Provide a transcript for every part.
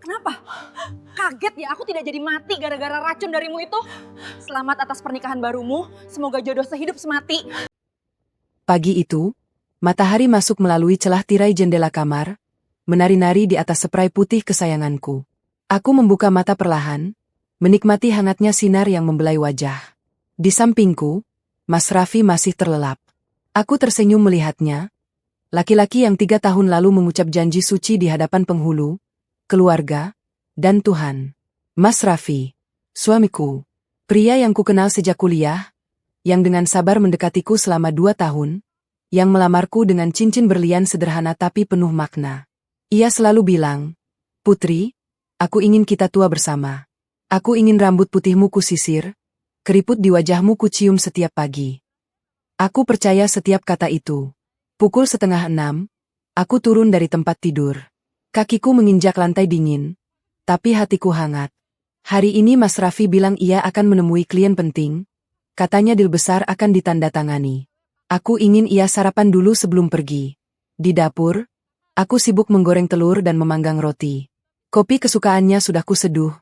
Kenapa? Kaget ya, aku tidak jadi mati gara-gara racun darimu itu. Selamat atas pernikahan barumu, semoga jodoh sehidup semati. Pagi itu, matahari masuk melalui celah tirai jendela kamar, menari-nari di atas spray putih kesayanganku. Aku membuka mata perlahan, menikmati hangatnya sinar yang membelai wajah. Di sampingku, Mas Raffi masih terlelap. Aku tersenyum melihatnya, laki-laki yang 3 tahun lalu mengucap janji suci di hadapan penghulu, keluarga, dan Tuhan. Mas Raffi, suamiku, pria yang kukenal sejak kuliah, yang dengan sabar mendekatiku selama 2 tahun, yang melamarku dengan cincin berlian sederhana tapi penuh makna. Ia selalu bilang, "Putri, aku ingin kita tua bersama. Aku ingin rambut putihmu kusisir, keriput di wajahmu kucium setiap pagi." Aku percaya setiap kata itu. Pukul 5:30, aku turun dari tempat tidur. Kakiku menginjak lantai dingin, tapi hatiku hangat. Hari ini Mas Raffi bilang ia akan menemui klien penting. Katanya deal besar akan ditandatangani. Aku ingin ia sarapan dulu sebelum pergi. Di dapur, aku sibuk menggoreng telur dan memanggang roti. Kopi kesukaannya sudah kuseduh.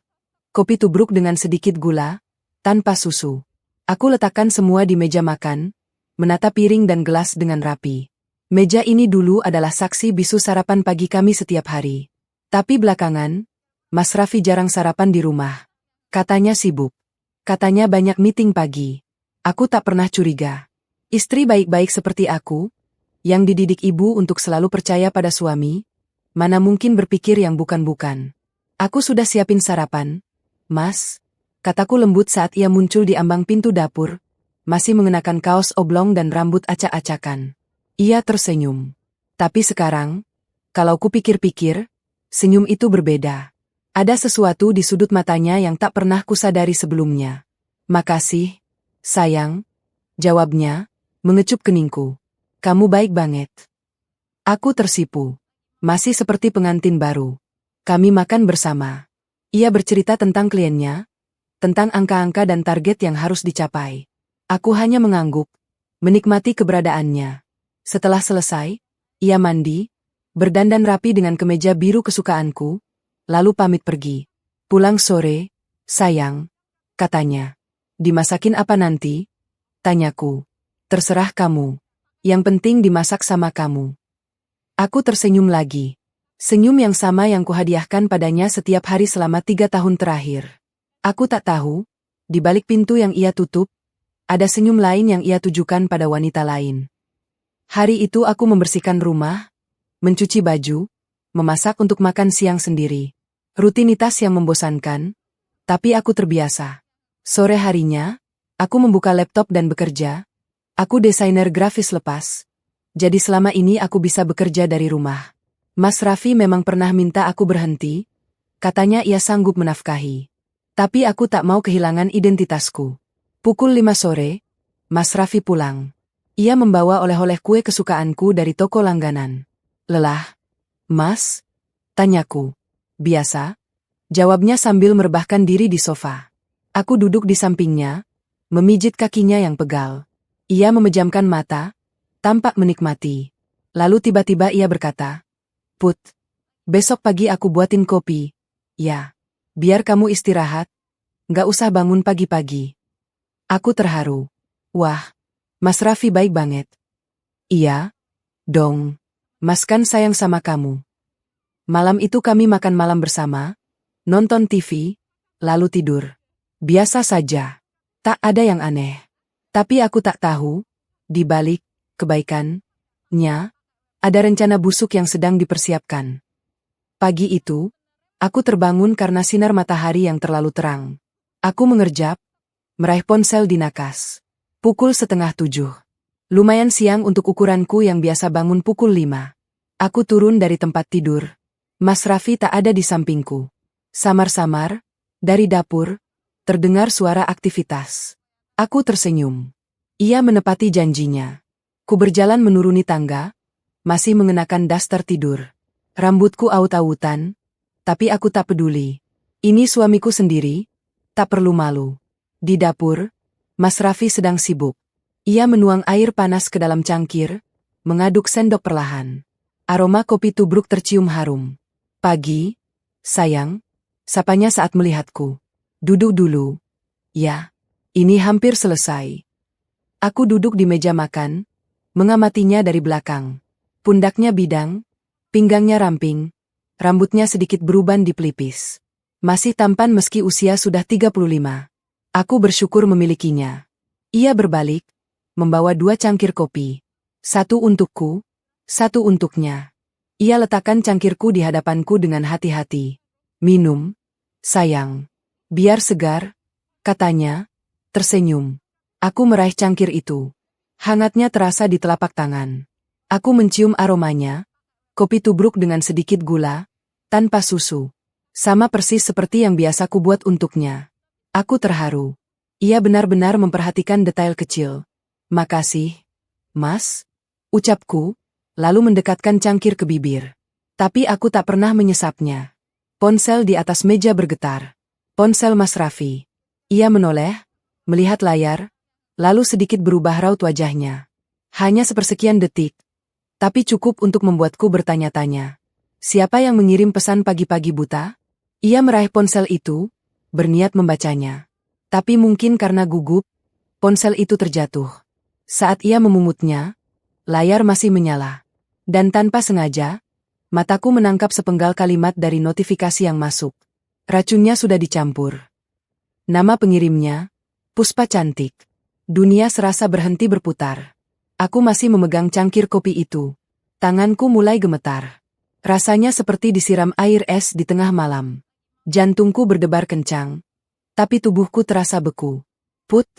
Kopi tubruk dengan sedikit gula, tanpa susu. Aku letakkan semua di meja makan, menata piring dan gelas dengan rapi. Meja ini dulu adalah saksi bisu sarapan pagi kami setiap hari. Tapi belakangan, Mas Raffi jarang sarapan di rumah. Katanya sibuk. Katanya banyak meeting pagi. Aku tak pernah curiga. Istri baik-baik seperti aku, yang dididik ibu untuk selalu percaya pada suami, mana mungkin berpikir yang bukan-bukan. Aku sudah siapin sarapan, Mas, kataku lembut saat ia muncul di ambang pintu dapur, masih mengenakan kaos oblong dan rambut acak-acakan. Ia tersenyum. Tapi sekarang, kalau kupikir-pikir, senyum itu berbeda. Ada sesuatu di sudut matanya yang tak pernah kusadari sebelumnya. "Makasih, sayang," jawabnya, mengecup keningku. "Kamu baik banget." Aku tersipu. Masih seperti pengantin baru. Kami makan bersama. Ia bercerita tentang kliennya, tentang angka-angka dan target yang harus dicapai. Aku hanya mengangguk, menikmati keberadaannya. Setelah selesai, ia mandi, berdandan rapi dengan kemeja biru kesukaanku, lalu pamit pergi. "Pulang sore, sayang," katanya. "Dimasakin apa nanti?" tanyaku. "Terserah kamu. Yang penting dimasak sama kamu." Aku tersenyum lagi. Senyum yang sama yang kuhadiahkan padanya setiap hari selama 3 tahun terakhir. Aku tak tahu, di balik pintu yang ia tutup, ada senyum lain yang ia tujukan pada wanita lain. Hari itu aku membersihkan rumah, mencuci baju, memasak untuk makan siang sendiri. Rutinitas yang membosankan, tapi aku terbiasa. Sore harinya, aku membuka laptop dan bekerja. Aku desainer grafis lepas, jadi selama ini aku bisa bekerja dari rumah. Mas Raffi memang pernah minta aku berhenti, katanya ia sanggup menafkahi. Tapi aku tak mau kehilangan identitasku. Pukul 5 sore, Mas Raffi pulang. Ia membawa oleh-oleh kue kesukaanku dari toko langganan. "Lelah, Mas?" tanyaku. "Biasa," jawabnya sambil merebahkan diri di sofa. Aku duduk di sampingnya, memijit kakinya yang pegal. Ia memejamkan mata, tampak menikmati. Lalu tiba-tiba ia berkata, "Put, besok pagi aku buatin kopi. Ya, biar kamu istirahat, nggak usah bangun pagi-pagi." Aku terharu. Wah, Mas Raffi baik banget. "Iya, dong. Mas kan sayang sama kamu." Malam itu kami makan malam bersama, nonton TV, lalu tidur. Biasa saja. Tak ada yang aneh. Tapi aku tak tahu, di balik kebaikannya, ada rencana busuk yang sedang dipersiapkan. Pagi itu, aku terbangun karena sinar matahari yang terlalu terang. Aku mengerjap, meraih ponsel di nakas. Pukul 6:30. Lumayan siang untuk ukuranku yang biasa bangun pukul 5. Aku turun dari tempat tidur. Mas Raffi tak ada di sampingku. Samar-samar, dari dapur, terdengar suara aktivitas. Aku tersenyum. Ia menepati janjinya. Ku berjalan menuruni tangga, masih mengenakan daster tidur. Rambutku aut-autan, tapi aku tak peduli. Ini suamiku sendiri, tak perlu malu. Di dapur, Mas Raffi sedang sibuk. Ia menuang air panas ke dalam cangkir, mengaduk sendok perlahan. Aroma kopi tubruk tercium harum. "Pagi, Sayang, sapanya saat melihatku. Duduk dulu. Ya, ini hampir selesai. Aku duduk di meja makan, mengamatinya dari belakang. Pundaknya bidang, pinggangnya ramping, rambutnya sedikit beruban di pelipis. Masih tampan meski usia sudah 35. Aku bersyukur memilikinya. Ia berbalik, membawa 2 cangkir kopi. 1 untukku, 1 untuknya. Ia letakkan cangkirku di hadapanku dengan hati-hati. Minum, sayang. Biar segar, katanya, tersenyum. Aku meraih cangkir itu. Hangatnya terasa di telapak tangan. Aku mencium aromanya, kopi tubruk dengan sedikit gula, tanpa susu. Sama persis seperti yang biasa ku buat untuknya. Aku terharu. Ia benar-benar memperhatikan detail kecil. Makasih, Mas, ucapku, lalu mendekatkan cangkir ke bibir. Tapi aku tak pernah menyesapnya. Ponsel di atas meja bergetar. Ponsel Mas Raffi. Ia menoleh, melihat layar, lalu sedikit berubah raut wajahnya. Hanya sepersekian detik, tapi cukup untuk membuatku bertanya-tanya. Siapa yang mengirim pesan pagi-pagi buta? Ia meraih ponsel itu, berniat membacanya. Tapi mungkin karena gugup, ponsel itu terjatuh. Saat ia memumutnya, layar masih menyala. Dan tanpa sengaja, mataku menangkap sepenggal kalimat dari notifikasi yang masuk. Racunnya sudah dicampur. Nama pengirimnya, Puspa Cantik. Dunia serasa berhenti berputar. Aku masih memegang cangkir kopi itu. Tanganku mulai gemetar. Rasanya seperti disiram air es di tengah malam. Jantungku berdebar kencang. Tapi tubuhku terasa beku. Put,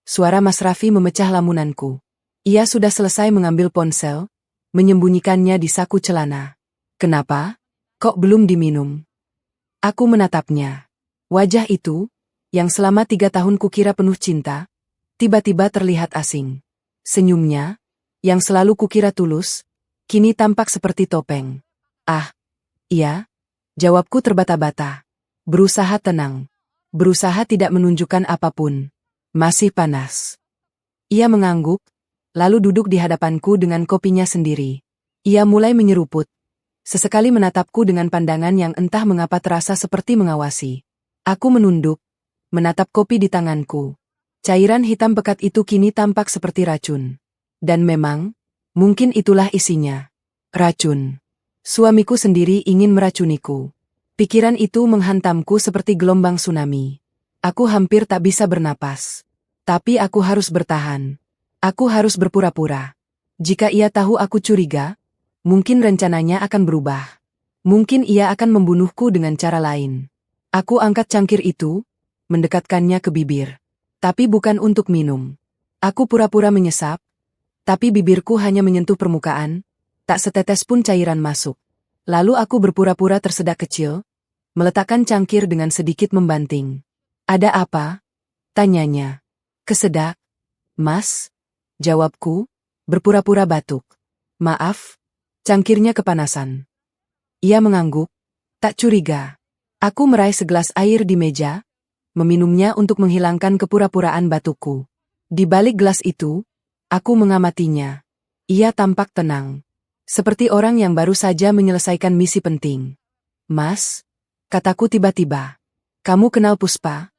suara Mas Raffi memecah lamunanku. Ia sudah selesai mengambil ponsel, menyembunyikannya di saku celana. Kenapa? Kok belum diminum? Aku menatapnya. Wajah itu, yang selama 3 tahun kukira penuh cinta, tiba-tiba terlihat asing. Senyumnya, yang selalu kukira tulus, kini tampak seperti topeng. Ah, iya, jawabku terbata-bata. Berusaha tenang. Berusaha tidak menunjukkan apapun. Masih panas. Ia mengangguk, lalu duduk di hadapanku dengan kopinya sendiri. Ia mulai menyeruput. Sesekali menatapku dengan pandangan yang entah mengapa terasa seperti mengawasi. Aku menunduk, menatap kopi di tanganku. Cairan hitam pekat itu kini tampak seperti racun. Dan memang, mungkin itulah isinya. Racun. Suamiku sendiri ingin meracuniku. Pikiran itu menghantamku seperti gelombang tsunami. Aku hampir tak bisa bernapas. Tapi aku harus bertahan. Aku harus berpura-pura. Jika ia tahu aku curiga, mungkin rencananya akan berubah. Mungkin ia akan membunuhku dengan cara lain. Aku angkat cangkir itu, mendekatkannya ke bibir. Tapi bukan untuk minum. Aku pura-pura menyesap, tapi bibirku hanya menyentuh permukaan, tak setetes pun cairan masuk. Lalu aku berpura-pura tersedak kecil, meletakkan cangkir dengan sedikit membanting. Ada apa? Tanyanya. Kesedak, Mas, jawabku, berpura-pura batuk. Maaf, cangkirnya kepanasan. Ia mengangguk, tak curiga. Aku meraih segelas air di meja, meminumnya untuk menghilangkan kepura-puraan batukku. Di balik gelas itu, aku mengamatinya. Ia tampak tenang. Seperti orang yang baru saja menyelesaikan misi penting. Mas, kataku tiba-tiba. Kamu kenal Puspa?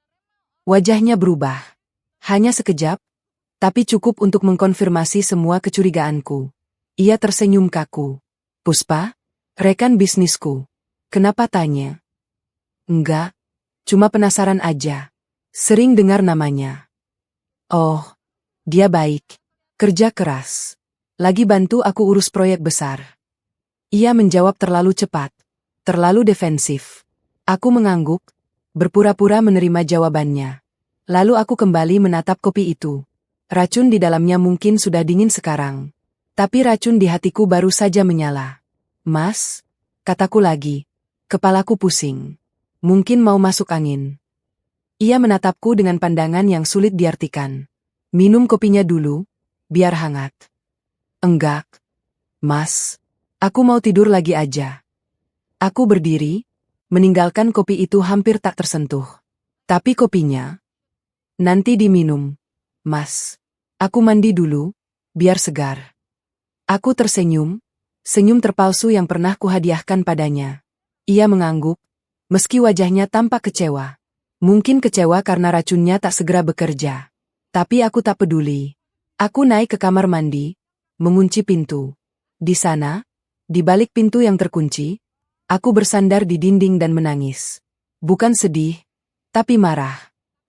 Wajahnya berubah. Hanya sekejap, tapi cukup untuk mengkonfirmasi semua kecurigaanku. Ia tersenyum kaku. Puspa? Rekan bisnisku. Kenapa tanya? Enggak, cuma penasaran aja. Sering dengar namanya. Oh, dia baik. Kerja keras. Lagi bantu aku urus proyek besar. Ia menjawab terlalu cepat. Terlalu defensif. Aku mengangguk, berpura-pura menerima jawabannya. Lalu aku kembali menatap kopi itu. Racun di dalamnya mungkin sudah dingin sekarang. Tapi racun di hatiku baru saja menyala. Mas, kataku lagi. Kepalaku pusing. Mungkin mau masuk angin. Ia menatapku dengan pandangan yang sulit diartikan. Minum kopinya dulu, biar hangat. Enggak. Mas, aku mau tidur lagi aja. Aku berdiri, meninggalkan kopi itu hampir tak tersentuh. Tapi kopinya... Nanti diminum, Mas. Aku mandi dulu, biar segar. Aku tersenyum, senyum terpalsu yang pernah kuhadiahkan padanya. Ia mengangguk, Meski wajahnya tampak kecewa. Mungkin kecewa karena racunnya tak segera bekerja. Tapi aku tak peduli. Aku naik ke kamar mandi, mengunci pintu. Di sana, di balik pintu yang terkunci, aku bersandar di dinding dan menangis. Bukan sedih, tapi marah.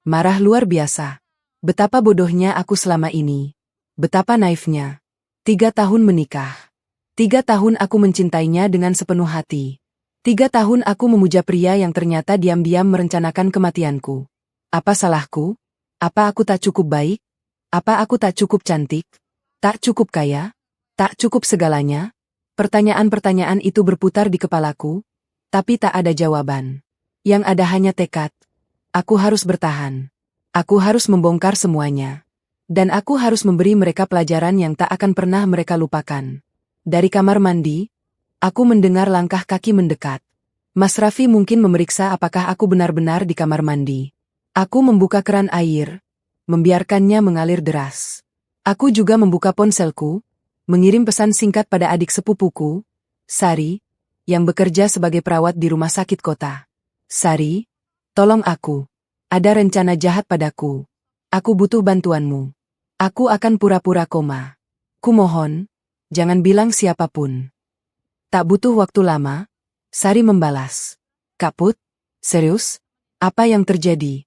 Marah luar biasa. Betapa bodohnya aku selama ini. Betapa naifnya. 3 tahun menikah. 3 tahun aku mencintainya dengan sepenuh hati. 3 tahun aku memuja pria yang ternyata diam-diam merencanakan kematianku. Apa salahku? Apa aku tak cukup baik? Apa aku tak cukup cantik? Tak cukup kaya? Tak cukup segalanya? Pertanyaan-pertanyaan itu berputar di kepalaku, tapi tak ada jawaban. Yang ada hanya tekad. Aku harus bertahan. Aku harus membongkar semuanya. Dan aku harus memberi mereka pelajaran yang tak akan pernah mereka lupakan. Dari kamar mandi, aku mendengar langkah kaki mendekat. Mas Raffi mungkin memeriksa apakah aku benar-benar di kamar mandi. Aku membuka keran air, membiarkannya mengalir deras. Aku juga membuka ponselku, mengirim pesan singkat pada adik sepupuku, Sari, yang bekerja sebagai perawat di rumah sakit kota. Sari, tolong aku. Ada rencana jahat padaku. Aku butuh bantuanmu. Aku akan pura-pura koma. Kumohon, jangan bilang siapapun. Tak butuh waktu lama, Sari membalas. Kak Put, serius? Apa yang terjadi?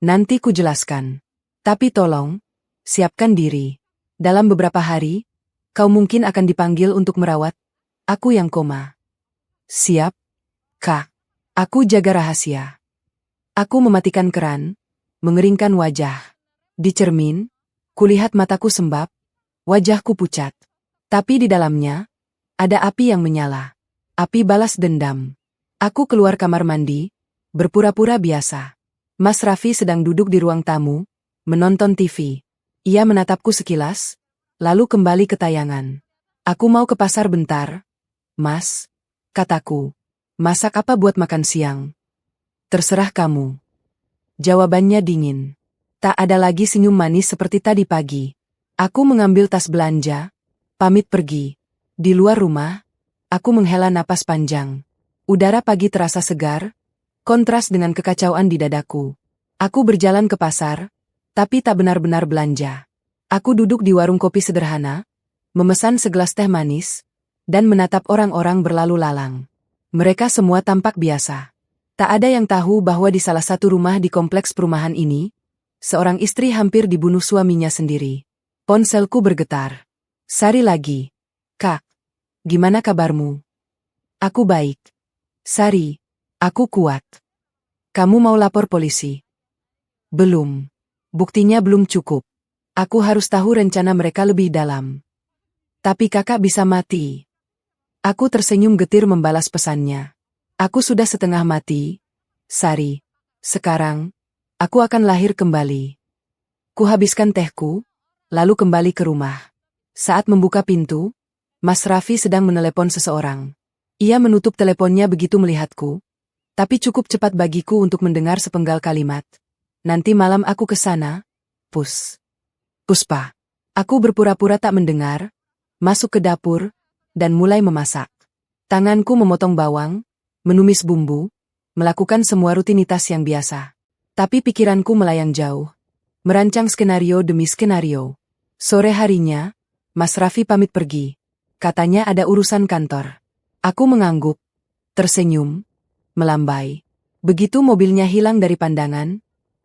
Nanti ku jelaskan. Tapi tolong, siapkan diri. Dalam beberapa hari, kau mungkin akan dipanggil untuk merawat aku yang koma. Siap, Kak. Aku jaga rahasia. Aku mematikan keran, mengeringkan wajah. Di cermin, kulihat mataku sembab, wajahku pucat. Tapi di dalamnya, ada api yang menyala. Api balas dendam. Aku keluar kamar mandi, berpura-pura biasa. Mas Raffi sedang duduk di ruang tamu, menonton TV. Ia menatapku sekilas, lalu kembali ke tayangan. Aku mau ke pasar bentar. Mas, kataku. Masak apa buat makan siang? Terserah kamu. Jawabannya dingin. Tak ada lagi senyum manis seperti tadi pagi. Aku mengambil tas belanja, pamit pergi. Di luar rumah, aku menghela napas panjang. Udara pagi terasa segar, kontras dengan kekacauan di dadaku. Aku berjalan ke pasar, tapi tak benar-benar belanja. Aku duduk di warung kopi sederhana, memesan segelas teh manis, dan menatap orang-orang berlalu lalang. Mereka semua tampak biasa. Tak ada yang tahu bahwa di salah satu rumah di kompleks perumahan ini, seorang istri hampir dibunuh suaminya sendiri. Ponselku bergetar. Sari lagi. Kak, gimana kabarmu? Aku baik. Sari, aku kuat. Kamu mau lapor polisi? Belum. Buktinya belum cukup. Aku harus tahu rencana mereka lebih dalam. Tapi kakak bisa mati. Aku tersenyum getir membalas pesannya. Aku sudah setengah mati, Sari. Sekarang, aku akan lahir kembali. Kuhabiskan tehku, lalu kembali ke rumah. Saat membuka pintu, Mas Raffi sedang menelepon seseorang. Ia menutup teleponnya begitu melihatku, tapi cukup cepat bagiku untuk mendengar sepenggal kalimat. Nanti malam aku ke sana, Puspa. Aku berpura-pura tak mendengar, masuk ke dapur, dan mulai memasak. Tanganku memotong bawang, menumis bumbu, melakukan semua rutinitas yang biasa. Tapi pikiranku melayang jauh, merancang skenario demi skenario. Sore harinya, Mas Raffi pamit pergi. Katanya ada urusan kantor. Aku mengangguk, tersenyum, melambai. Begitu mobilnya hilang dari pandangan,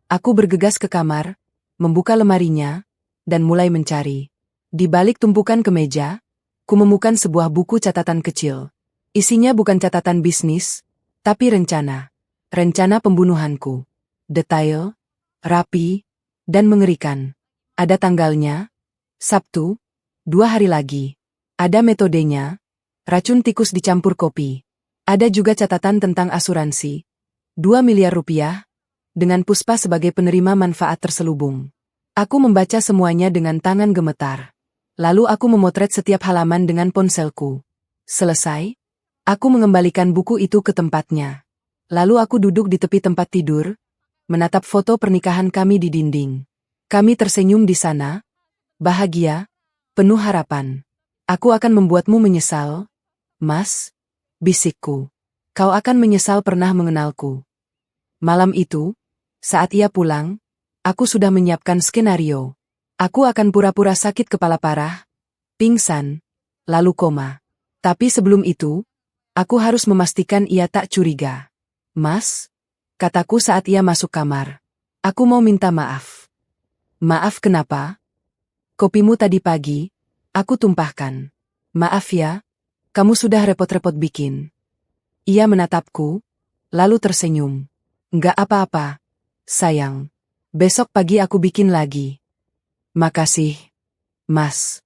aku bergegas ke kamar, membuka lemarinya, dan mulai mencari. Di balik tumpukan kemeja, ku menemukan sebuah buku catatan kecil. Isinya bukan catatan bisnis, tapi rencana. Rencana pembunuhanku. Detail, rapi, dan mengerikan. Ada tanggalnya, Sabtu, 2 hari lagi. Ada metodenya, racun tikus dicampur kopi. Ada juga catatan tentang asuransi, 2 miliar rupiah, dengan Puspa sebagai penerima manfaat terselubung. Aku membaca semuanya dengan tangan gemetar. Lalu aku memotret setiap halaman dengan ponselku. Selesai, aku mengembalikan buku itu ke tempatnya. Lalu aku duduk di tepi tempat tidur, menatap foto pernikahan kami di dinding. Kami tersenyum di sana, bahagia, penuh harapan. Aku akan membuatmu menyesal, Mas, bisikku. Kau akan menyesal pernah mengenalku. Malam itu, saat ia pulang, aku sudah menyiapkan skenario. Aku akan pura-pura sakit kepala parah, pingsan, lalu koma. Tapi sebelum itu, aku harus memastikan ia tak curiga. Mas, kataku saat ia masuk kamar. Aku mau minta maaf. Maaf kenapa? Kopimu tadi pagi, aku tumpahkan. Maaf ya, kamu sudah repot-repot bikin. Ia menatapku, lalu tersenyum. Enggak apa-apa, sayang. Besok pagi aku bikin lagi. Makasih, Mas.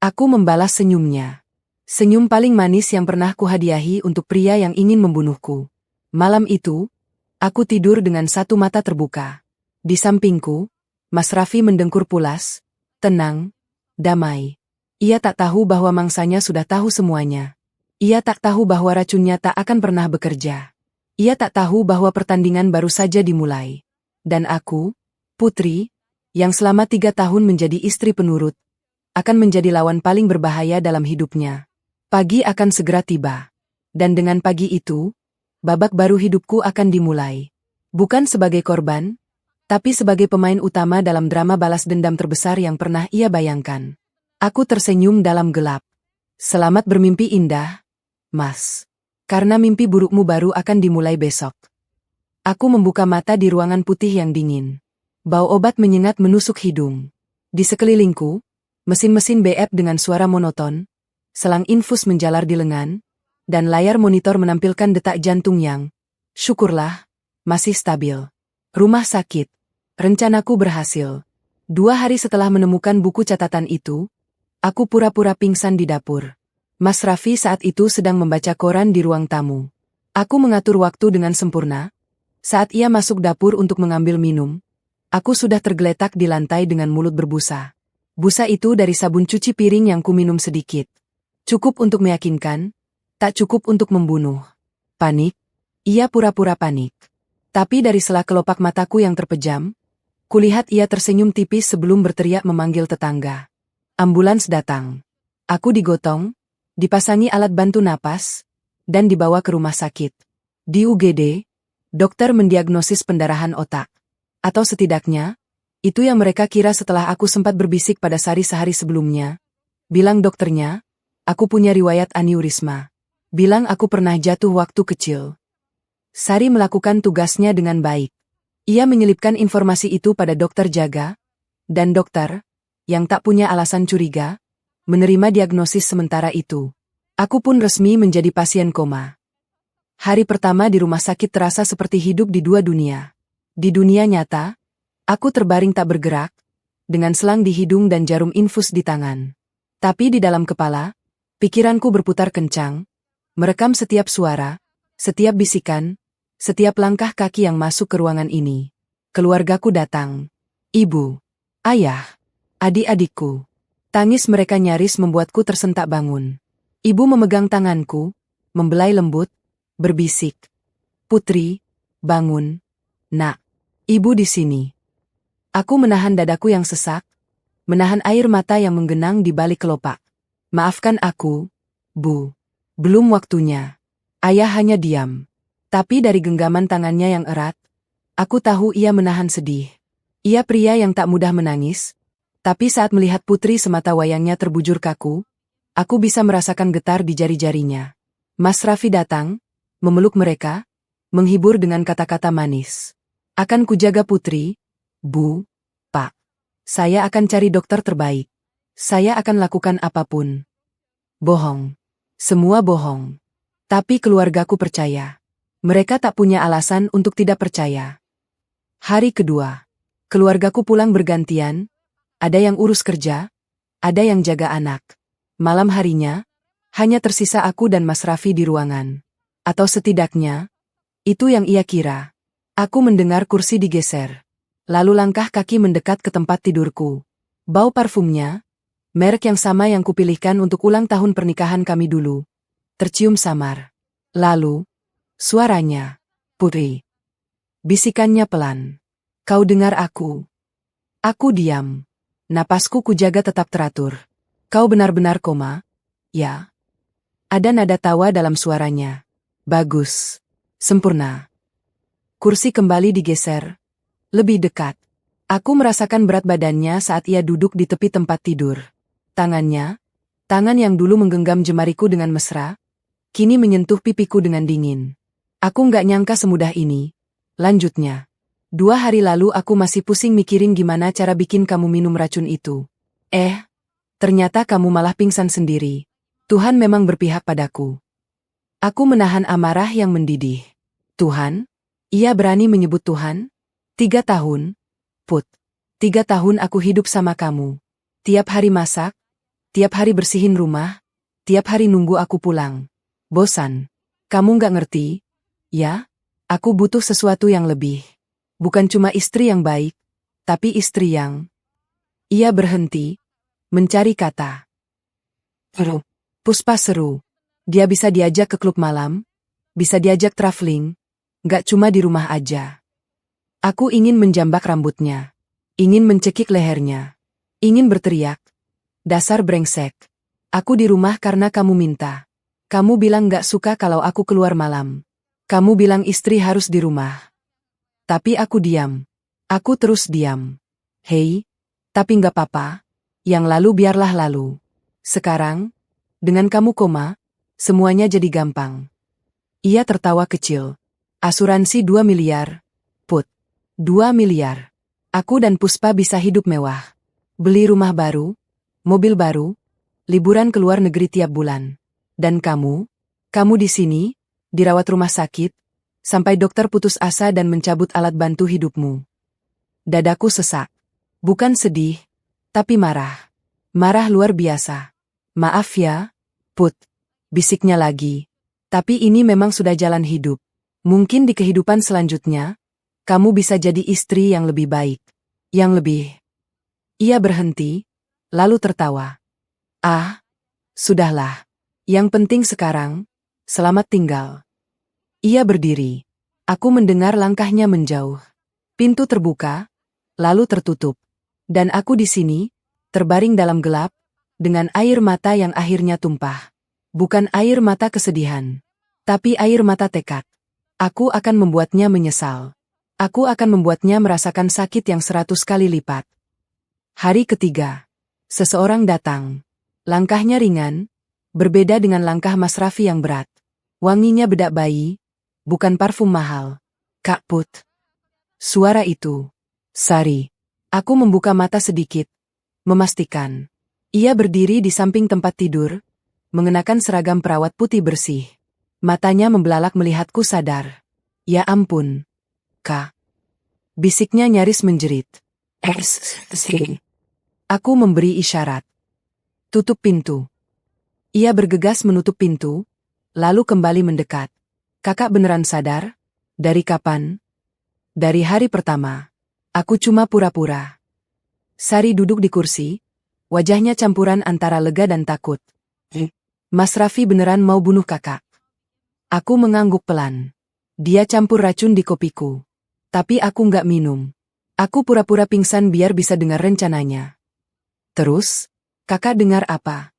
Aku membalas senyumnya. Senyum paling manis yang pernah kuhadiahi untuk pria yang ingin membunuhku. Malam itu, aku tidur dengan satu mata terbuka. Di sampingku, Mas Raffi mendengkur pulas, tenang, damai. Ia tak tahu bahwa mangsanya sudah tahu semuanya. Ia tak tahu bahwa racunnya tak akan pernah bekerja. Ia tak tahu bahwa pertandingan baru saja dimulai. Dan aku, Putri, yang selama 3 tahun menjadi istri penurut, akan menjadi lawan paling berbahaya dalam hidupnya. Pagi akan segera tiba. Dan dengan pagi itu, babak baru hidupku akan dimulai. Bukan sebagai korban, tapi sebagai pemain utama dalam drama balas dendam terbesar yang pernah ia bayangkan. Aku tersenyum dalam gelap. Selamat bermimpi indah, Mas. Karena mimpi burukmu baru akan dimulai besok. Aku membuka mata di ruangan putih yang dingin. Bau obat menyengat menusuk hidung. Di sekelilingku, mesin-mesin BF dengan suara monoton, selang infus menjalar di lengan, dan layar monitor menampilkan detak jantung yang, syukurlah, masih stabil. Rumah sakit. Rencanaku berhasil. 2 hari setelah menemukan buku catatan itu, aku pura-pura pingsan di dapur. Mas Raffi saat itu sedang membaca koran di ruang tamu. Aku mengatur waktu dengan sempurna. Saat ia masuk dapur untuk mengambil minum, aku sudah tergeletak di lantai dengan mulut berbusa. Busa itu dari sabun cuci piring yang kuminum sedikit. Cukup untuk meyakinkan, tak cukup untuk membunuh. Panik? Ia pura-pura panik. Tapi dari sela kelopak mataku yang terpejam, kulihat ia tersenyum tipis sebelum berteriak memanggil tetangga. Ambulans datang. Aku digotong, dipasangi alat bantu napas, dan dibawa ke rumah sakit. Di UGD, dokter mendiagnosis pendarahan otak. Atau setidaknya, itu yang mereka kira setelah aku sempat berbisik pada Sari sehari sebelumnya. Bilang dokternya, aku punya riwayat aneurisma. Bilang aku pernah jatuh waktu kecil. Sari melakukan tugasnya dengan baik. Ia menyelipkan informasi itu pada dokter jaga, dan dokter, yang tak punya alasan curiga, menerima diagnosis sementara itu. Aku pun resmi menjadi pasien koma. Hari pertama di rumah sakit terasa seperti hidup di 2 dunia. Di dunia nyata, aku terbaring tak bergerak, dengan selang di hidung dan jarum infus di tangan. Tapi di dalam kepala, pikiranku berputar kencang, merekam setiap suara, setiap bisikan, setiap langkah kaki yang masuk ke ruangan ini. Keluargaku datang. Ibu, ayah, adik-adikku. Tangis mereka nyaris membuatku tersentak bangun. Ibu memegang tanganku, membelai lembut, berbisik. Putri, bangun. Nak, ibu di sini. Aku menahan dadaku yang sesak, menahan air mata yang menggenang di balik kelopak. Maafkan aku, Bu. Belum waktunya. Ayah hanya diam. Tapi dari genggaman tangannya yang erat, aku tahu ia menahan sedih. Ia pria yang tak mudah menangis, tapi saat melihat Putri semata wayangnya terbujur kaku, aku bisa merasakan getar di jari-jarinya. Mas Raffi datang, memeluk mereka, menghibur dengan kata-kata manis. Akan kujaga Putri, Bu, Pak. Saya akan cari dokter terbaik. Saya akan lakukan apapun. Bohong. Semua bohong. Tapi keluargaku percaya. Mereka tak punya alasan untuk tidak percaya. Hari kedua. Keluargaku pulang bergantian. Ada yang urus kerja, ada yang jaga anak. Malam harinya, hanya tersisa aku dan Mas Raffi di ruangan. Atau setidaknya, itu yang ia kira. Aku mendengar kursi digeser. Lalu langkah kaki mendekat ke tempat tidurku. Bau parfumnya, merek yang sama yang kupilihkan untuk ulang tahun pernikahan kami dulu, tercium samar. Lalu, suaranya, Putri. Bisikannya pelan. Kau dengar aku? Aku diam. Napasku kujaga tetap teratur. Kau benar-benar koma? Ya. Ada nada tawa dalam suaranya. Bagus. Sempurna. Kursi kembali digeser. Lebih dekat. Aku merasakan berat badannya saat ia duduk di tepi tempat tidur. Tangan yang dulu menggenggam jemariku dengan mesra, kini menyentuh pipiku dengan dingin. Aku nggak nyangka semudah ini. Lanjutnya. 2 hari lalu aku masih pusing mikirin gimana cara bikin kamu minum racun itu. Ternyata kamu malah pingsan sendiri. Tuhan memang berpihak padaku. Aku menahan amarah yang mendidih. Tuhan? Ia berani menyebut Tuhan? 3 tahun? Put. 3 tahun aku hidup sama kamu. Tiap hari masak, tiap hari bersihin rumah, tiap hari nunggu aku pulang. Bosan. Kamu nggak ngerti? Ya? Aku butuh sesuatu yang lebih. Bukan cuma istri yang baik, tapi istri yang... Ia berhenti, mencari kata. Seru. Puspa seru. Dia bisa diajak ke klub malam, bisa diajak traveling, nggak cuma di rumah aja. Aku ingin menjambak rambutnya, ingin mencekik lehernya, ingin berteriak. Dasar brengsek. Aku di rumah karena kamu minta. Kamu bilang nggak suka kalau aku keluar malam. Kamu bilang istri harus di rumah. Tapi aku diam. Aku terus diam. Hei, tapi nggak apa-apa. Yang lalu biarlah lalu. Sekarang, dengan kamu koma, semuanya jadi gampang. Ia tertawa kecil. Asuransi 2 miliar. Put. 2 miliar. Aku dan Puspa bisa hidup mewah. Beli rumah baru, mobil baru, liburan ke luar negeri tiap bulan. Dan kamu di sini, dirawat rumah sakit, sampai dokter putus asa dan mencabut alat bantu hidupmu. Dadaku sesak. Bukan sedih, tapi marah. Marah luar biasa. Maaf ya, Put. Bisiknya lagi. Tapi ini memang sudah jalan hidup. Mungkin di kehidupan selanjutnya, kamu bisa jadi istri yang lebih baik. Yang lebih. Ia berhenti, lalu tertawa. Sudahlah. Yang penting sekarang, selamat tinggal. Ia berdiri. Aku mendengar langkahnya menjauh. Pintu terbuka, lalu tertutup. Dan aku di sini, terbaring dalam gelap, dengan air mata yang akhirnya tumpah. Bukan air mata kesedihan, tapi air mata tekad. Aku akan membuatnya menyesal. Aku akan membuatnya merasakan sakit yang 100 kali lipat. Hari ketiga. Seseorang datang. Langkahnya ringan, berbeda dengan langkah Mas Raffi yang berat. Wanginya bedak bayi, bukan parfum mahal. Kak Put. Suara itu. Sari. Aku membuka mata sedikit. Memastikan. Ia berdiri di samping tempat tidur, mengenakan seragam perawat putih bersih. Matanya membelalak melihatku sadar. Ya ampun. Kak. Bisiknya nyaris menjerit. Aku memberi isyarat. Tutup pintu. Ia bergegas menutup pintu, lalu kembali mendekat. Kakak beneran sadar? Dari kapan? Dari hari pertama. Aku cuma pura-pura. Sari duduk di kursi, wajahnya campuran antara lega dan takut. Mas Raffi beneran mau bunuh kakak. Aku mengangguk pelan. Dia campur racun di kopiku. Tapi aku nggak minum. Aku pura-pura pingsan biar bisa dengar rencananya. Terus, kakak dengar apa?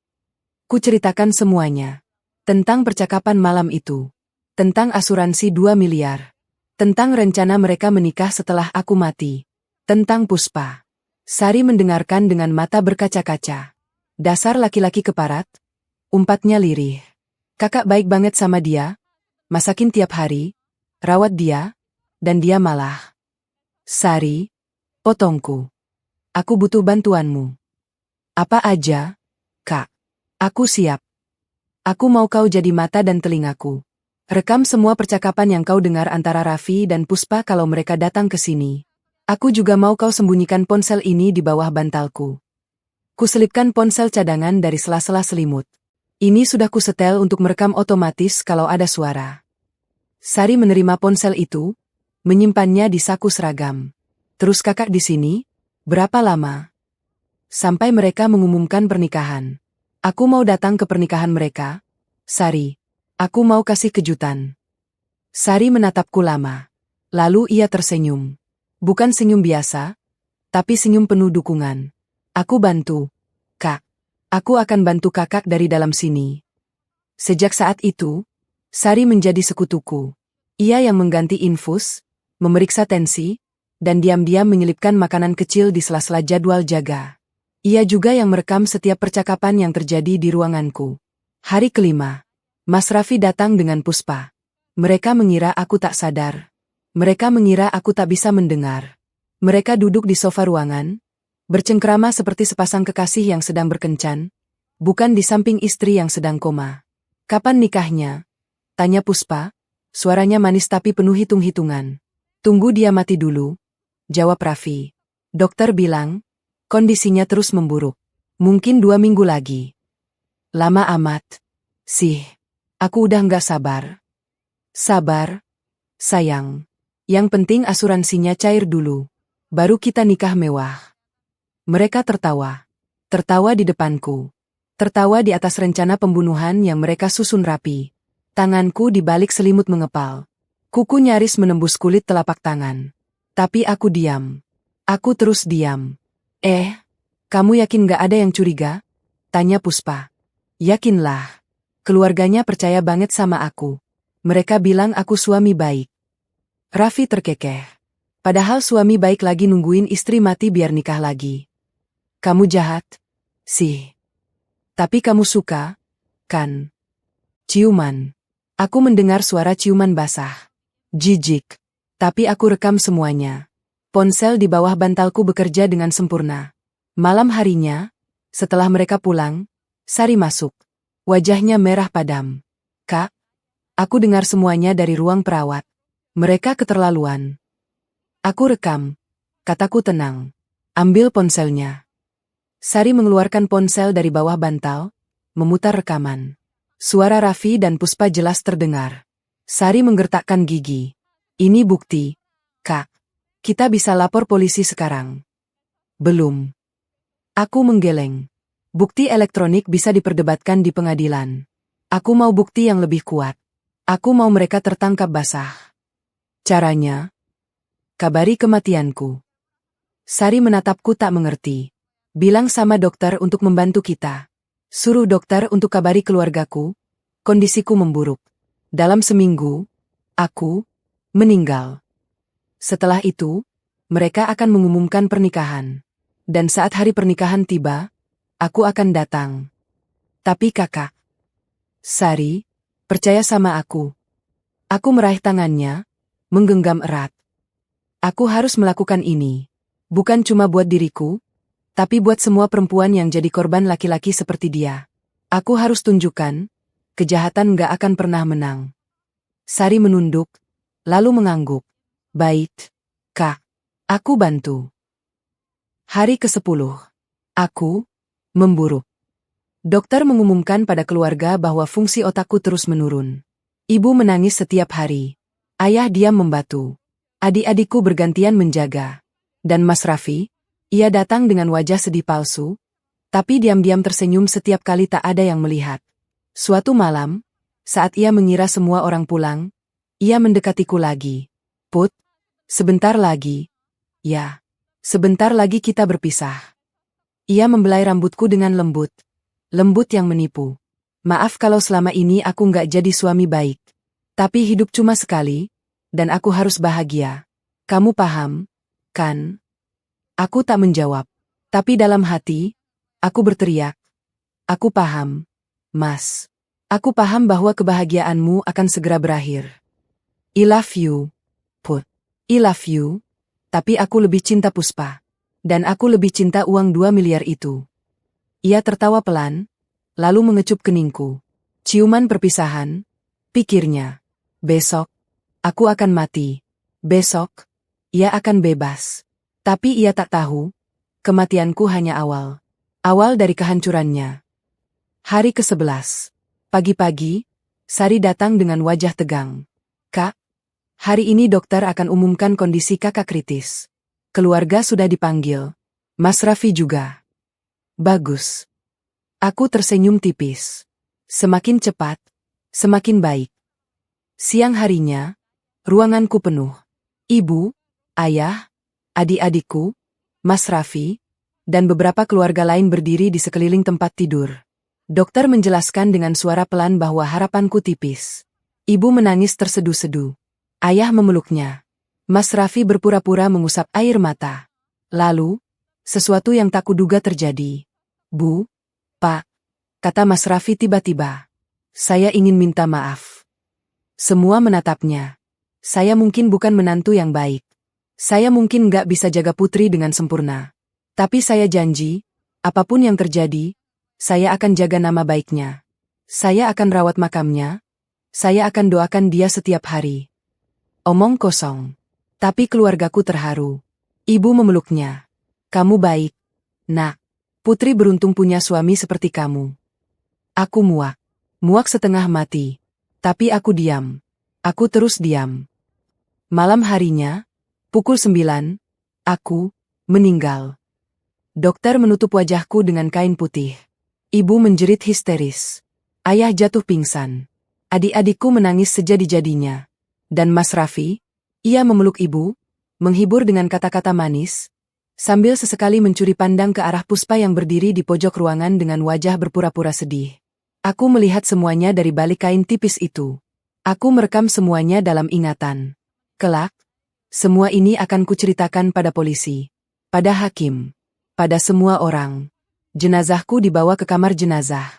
Ku ceritakan semuanya. Tentang percakapan malam itu. Tentang asuransi 2 miliar. Tentang rencana mereka menikah setelah aku mati. Tentang Puspa. Sari mendengarkan dengan mata berkaca-kaca. Dasar laki-laki keparat. Umpatnya lirih. Kakak baik banget sama dia. Masakin tiap hari. Rawat dia. Dan dia malah. Sari. Potongku. Aku butuh bantuanmu. Apa aja, Kak? Aku siap. Aku mau kau jadi mata dan telingaku. Rekam semua percakapan yang kau dengar antara Raffi dan Puspa kalau mereka datang ke sini. Aku juga mau kau sembunyikan ponsel ini di bawah bantalku. Kuselipkan ponsel cadangan dari sela-sela selimut. Ini sudah kusetel untuk merekam otomatis kalau ada suara. Sari menerima ponsel itu, menyimpannya di saku seragam. Terus kakak di sini? Berapa lama? Sampai mereka mengumumkan pernikahan. Aku mau datang ke pernikahan mereka. Sari, aku mau kasih kejutan. Sari menatapku lama. Lalu ia tersenyum. Bukan senyum biasa, tapi senyum penuh dukungan. Aku bantu. Kak, aku akan bantu kakak dari dalam sini. Sejak saat itu, Sari menjadi sekutuku. Ia yang mengganti infus, memeriksa tensi, dan diam-diam menyelipkan makanan kecil di sela-sela jadwal jaga. Ia juga yang merekam setiap percakapan yang terjadi di ruanganku. Hari kelima, Mas Raffi datang dengan Puspa. Mereka mengira aku tak sadar. Mereka mengira aku tak bisa mendengar. Mereka duduk di sofa ruangan, bercengkrama seperti sepasang kekasih yang sedang berkencan, bukan di samping istri yang sedang koma. Kapan nikahnya? Tanya Puspa, suaranya manis tapi penuh hitung-hitungan. Tunggu dia mati dulu, jawab Raffi. Dokter bilang, kondisinya terus memburuk. Mungkin 2 minggu lagi. Lama amat. Sih, aku udah nggak sabar. Sabar, sayang. Yang penting asuransinya cair dulu. Baru kita nikah mewah. Mereka tertawa. Tertawa di depanku. Tertawa di atas rencana pembunuhan yang mereka susun rapi. Tanganku di balik selimut mengepal. Kuku nyaris menembus kulit telapak tangan. Tapi aku diam. Aku terus diam. Kamu yakin gak ada yang curiga? Tanya Puspa. Yakinlah. Keluarganya percaya banget sama aku. Mereka bilang aku suami baik. Raffi terkekeh. Padahal suami baik lagi nungguin istri mati biar nikah lagi. Kamu jahat? Sih. Tapi kamu suka, kan? Ciuman. Aku mendengar suara ciuman basah. Jijik. Tapi aku rekam semuanya. Ponsel di bawah bantalku bekerja dengan sempurna. Malam harinya, setelah mereka pulang, Sari masuk. Wajahnya merah padam. Kak, aku dengar semuanya dari ruang perawat. Mereka keterlaluan. Aku rekam. Kataku tenang. Ambil ponselnya. Sari mengeluarkan ponsel dari bawah bantal, memutar rekaman. Suara Raffi dan Puspa jelas terdengar. Sari menggertakkan gigi. Ini bukti. Kak, kita bisa lapor polisi sekarang. Belum. Aku menggeleng. Bukti elektronik bisa diperdebatkan di pengadilan. Aku mau bukti yang lebih kuat. Aku mau mereka tertangkap basah. Caranya? Kabari kematianku. Sari menatapku tak mengerti. Bilang sama dokter untuk membantu kita. Suruh dokter untuk kabari keluargaku. Kondisiku memburuk. Dalam seminggu, aku meninggal. Setelah itu, mereka akan mengumumkan pernikahan. Dan saat hari pernikahan tiba, aku akan datang. Tapi kakak, Sari, percaya sama aku. Aku meraih tangannya, menggenggam erat. Aku harus melakukan ini. Bukan cuma buat diriku, tapi buat semua perempuan yang jadi korban laki-laki seperti dia. Aku harus tunjukkan, kejahatan gak akan pernah menang. Sari menunduk, lalu mengangguk. Baik, Kak. Aku bantu. Hari ke-10. Aku memburuk. Dokter mengumumkan pada keluarga bahwa fungsi otakku terus menurun. Ibu menangis setiap hari. Ayah diam membatu. Adik-adikku bergantian menjaga. Dan Mas Raffi, ia datang dengan wajah sedih palsu, tapi diam-diam tersenyum setiap kali tak ada yang melihat. Suatu malam, saat ia mengira semua orang pulang, ia mendekatiku lagi. Put, sebentar lagi. Ya, sebentar lagi kita berpisah. Ia membelai rambutku dengan lembut. Lembut yang menipu. Maaf kalau selama ini aku nggak jadi suami baik. Tapi hidup cuma sekali, dan aku harus bahagia. Kamu paham, kan? Aku tak menjawab. Tapi dalam hati, aku berteriak. Aku paham, Mas. Aku paham bahwa kebahagiaanmu akan segera berakhir. I love you, Put. I love you, tapi aku lebih cinta Puspa. Dan aku lebih cinta uang 2 miliar itu. Ia tertawa pelan, lalu mengecup keningku. Ciuman perpisahan, pikirnya. Besok, aku akan mati. Besok, ia akan bebas. Tapi ia tak tahu, kematianku hanya awal. Awal dari kehancurannya. Hari ke-11. Pagi-pagi, Sari datang dengan wajah tegang. Kak, hari ini dokter akan umumkan kondisi kakak kritis. Keluarga sudah dipanggil. Mas Raffi juga. Bagus. Aku tersenyum tipis. Semakin cepat, semakin baik. Siang harinya, ruanganku penuh. Ibu, ayah, adik-adikku, Mas Raffi, dan beberapa keluarga lain berdiri di sekeliling tempat tidur. Dokter menjelaskan dengan suara pelan bahwa harapanku tipis. Ibu menangis tersedu-sedu. Ayah memeluknya. Mas Raffi berpura-pura mengusap air mata. Lalu, sesuatu yang tak kuduga terjadi. Bu, Pak, kata Mas Raffi tiba-tiba. Saya ingin minta maaf. Semua menatapnya. Saya mungkin bukan menantu yang baik. Saya mungkin nggak bisa jaga Putri dengan sempurna. Tapi saya janji, apapun yang terjadi, saya akan jaga nama baiknya. Saya akan rawat makamnya. Saya akan doakan dia setiap hari. Omong kosong. Tapi keluargaku terharu. Ibu memeluknya. Kamu baik, Nak. Putri beruntung punya suami seperti kamu. Aku muak. Muak setengah mati. Tapi aku diam. Aku terus diam. Malam harinya, pukul 9, aku meninggal. Dokter menutup wajahku dengan kain putih. Ibu menjerit histeris. Ayah jatuh pingsan. Adik-adikku menangis sejadi-jadinya. Dan Mas Raffi, ia memeluk ibu, menghibur dengan kata-kata manis, sambil sesekali mencuri pandang ke arah Puspa yang berdiri di pojok ruangan dengan wajah berpura-pura sedih. Aku melihat semuanya dari balik kain tipis itu. Aku merekam semuanya dalam ingatan. Kelak, semua ini akan kuceritakan pada polisi, pada hakim, pada semua orang. Jenazahku dibawa ke kamar jenazah.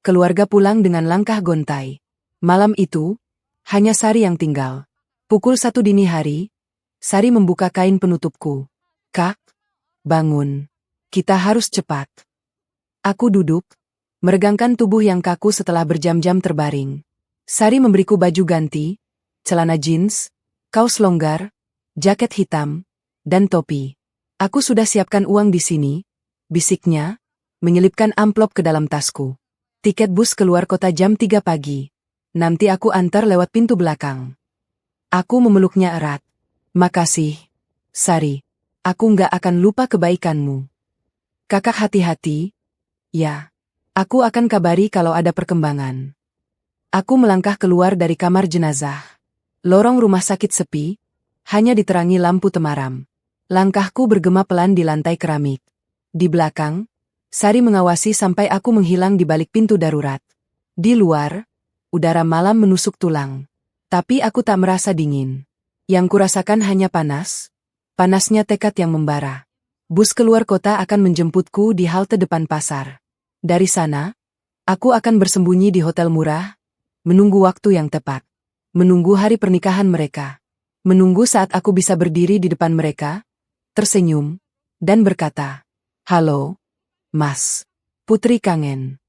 Keluarga pulang dengan langkah gontai. Malam itu, hanya Sari yang tinggal. Pukul 1 dini hari, Sari membuka kain penutupku. Kak, bangun. Kita harus cepat. Aku duduk, meregangkan tubuh yang kaku setelah berjam-jam terbaring. Sari memberiku baju ganti, celana jeans, kaos longgar, jaket hitam, dan topi. Aku sudah siapkan uang di sini, bisiknya, menyelipkan amplop ke dalam tasku. Tiket bus keluar kota jam 3 pagi. Nanti aku antar lewat pintu belakang. Aku memeluknya erat. Makasih, Sari. Aku nggak akan lupa kebaikanmu. Kakak hati-hati. Ya, aku akan kabari kalau ada perkembangan. Aku melangkah keluar dari kamar jenazah. Lorong rumah sakit sepi, hanya diterangi lampu temaram. Langkahku bergema pelan di lantai keramik. Di belakang, Sari mengawasi sampai aku menghilang di balik pintu darurat. Di luar, udara malam menusuk tulang. Tapi aku tak merasa dingin. Yang kurasakan hanya panas. Panasnya tekad yang membara. Bus keluar kota akan menjemputku di halte depan pasar. Dari sana, aku akan bersembunyi di hotel murah, menunggu waktu yang tepat. Menunggu hari pernikahan mereka. Menunggu saat aku bisa berdiri di depan mereka, tersenyum, dan berkata, "Halo, Mas. Putri kangen."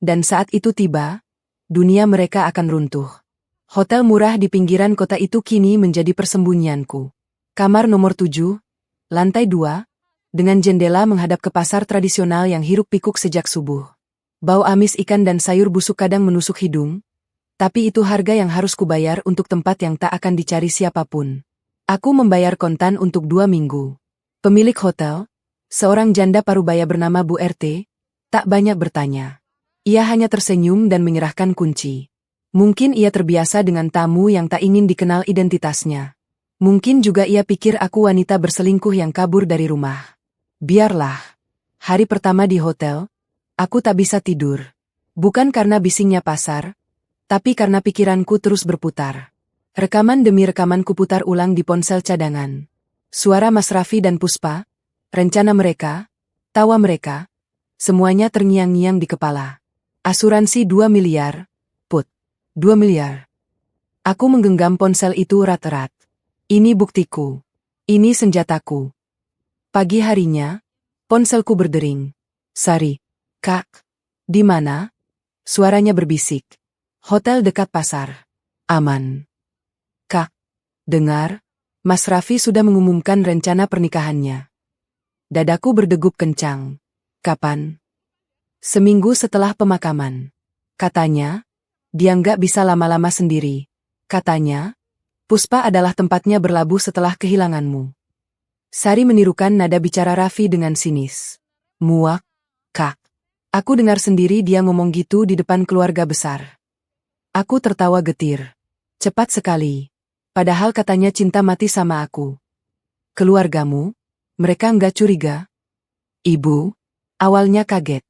Dan saat itu tiba, dunia mereka akan runtuh. Hotel murah di pinggiran kota itu kini menjadi persembunyianku. Kamar nomor 7, lantai 2, dengan jendela menghadap ke pasar tradisional yang hiruk-pikuk sejak subuh. Bau amis ikan dan sayur busuk kadang menusuk hidung, tapi itu harga yang harus kubayar untuk tempat yang tak akan dicari siapapun. Aku membayar kontan untuk 2 minggu. Pemilik hotel, seorang janda parubaya bernama Bu RT, tak banyak bertanya. Ia hanya tersenyum dan menyerahkan kunci. Mungkin ia terbiasa dengan tamu yang tak ingin dikenal identitasnya. Mungkin juga ia pikir aku wanita berselingkuh yang kabur dari rumah. Biarlah. Hari pertama di hotel, aku tak bisa tidur. Bukan karena bisingnya pasar, tapi karena pikiranku terus berputar. Rekaman demi rekaman kuputar ulang di ponsel cadangan. Suara Mas Raffi dan Puspa, rencana mereka, tawa mereka, semuanya terngiang-ngiang di kepala. Asuransi 2 miliar, Put. 2 miliar. Aku menggenggam ponsel itu erat-erat. Ini buktiku. Ini senjataku. Pagi harinya, ponselku berdering. Sari, Kak, di mana? Suaranya berbisik. Hotel dekat pasar. Aman. Kak, dengar, Mas Raffi sudah mengumumkan rencana pernikahannya. Dadaku berdegup kencang. Kapan? Seminggu setelah pemakaman. Katanya, dia nggak bisa lama-lama sendiri. Katanya, Puspa adalah tempatnya berlabuh setelah kehilanganmu. Sari menirukan nada bicara Raffi dengan sinis. Muak, Kak. Aku dengar sendiri dia ngomong gitu di depan keluarga besar. Aku tertawa getir. Cepat sekali. Padahal katanya cinta mati sama aku. Keluargamu? Mereka nggak curiga? Ibu? Awalnya kaget.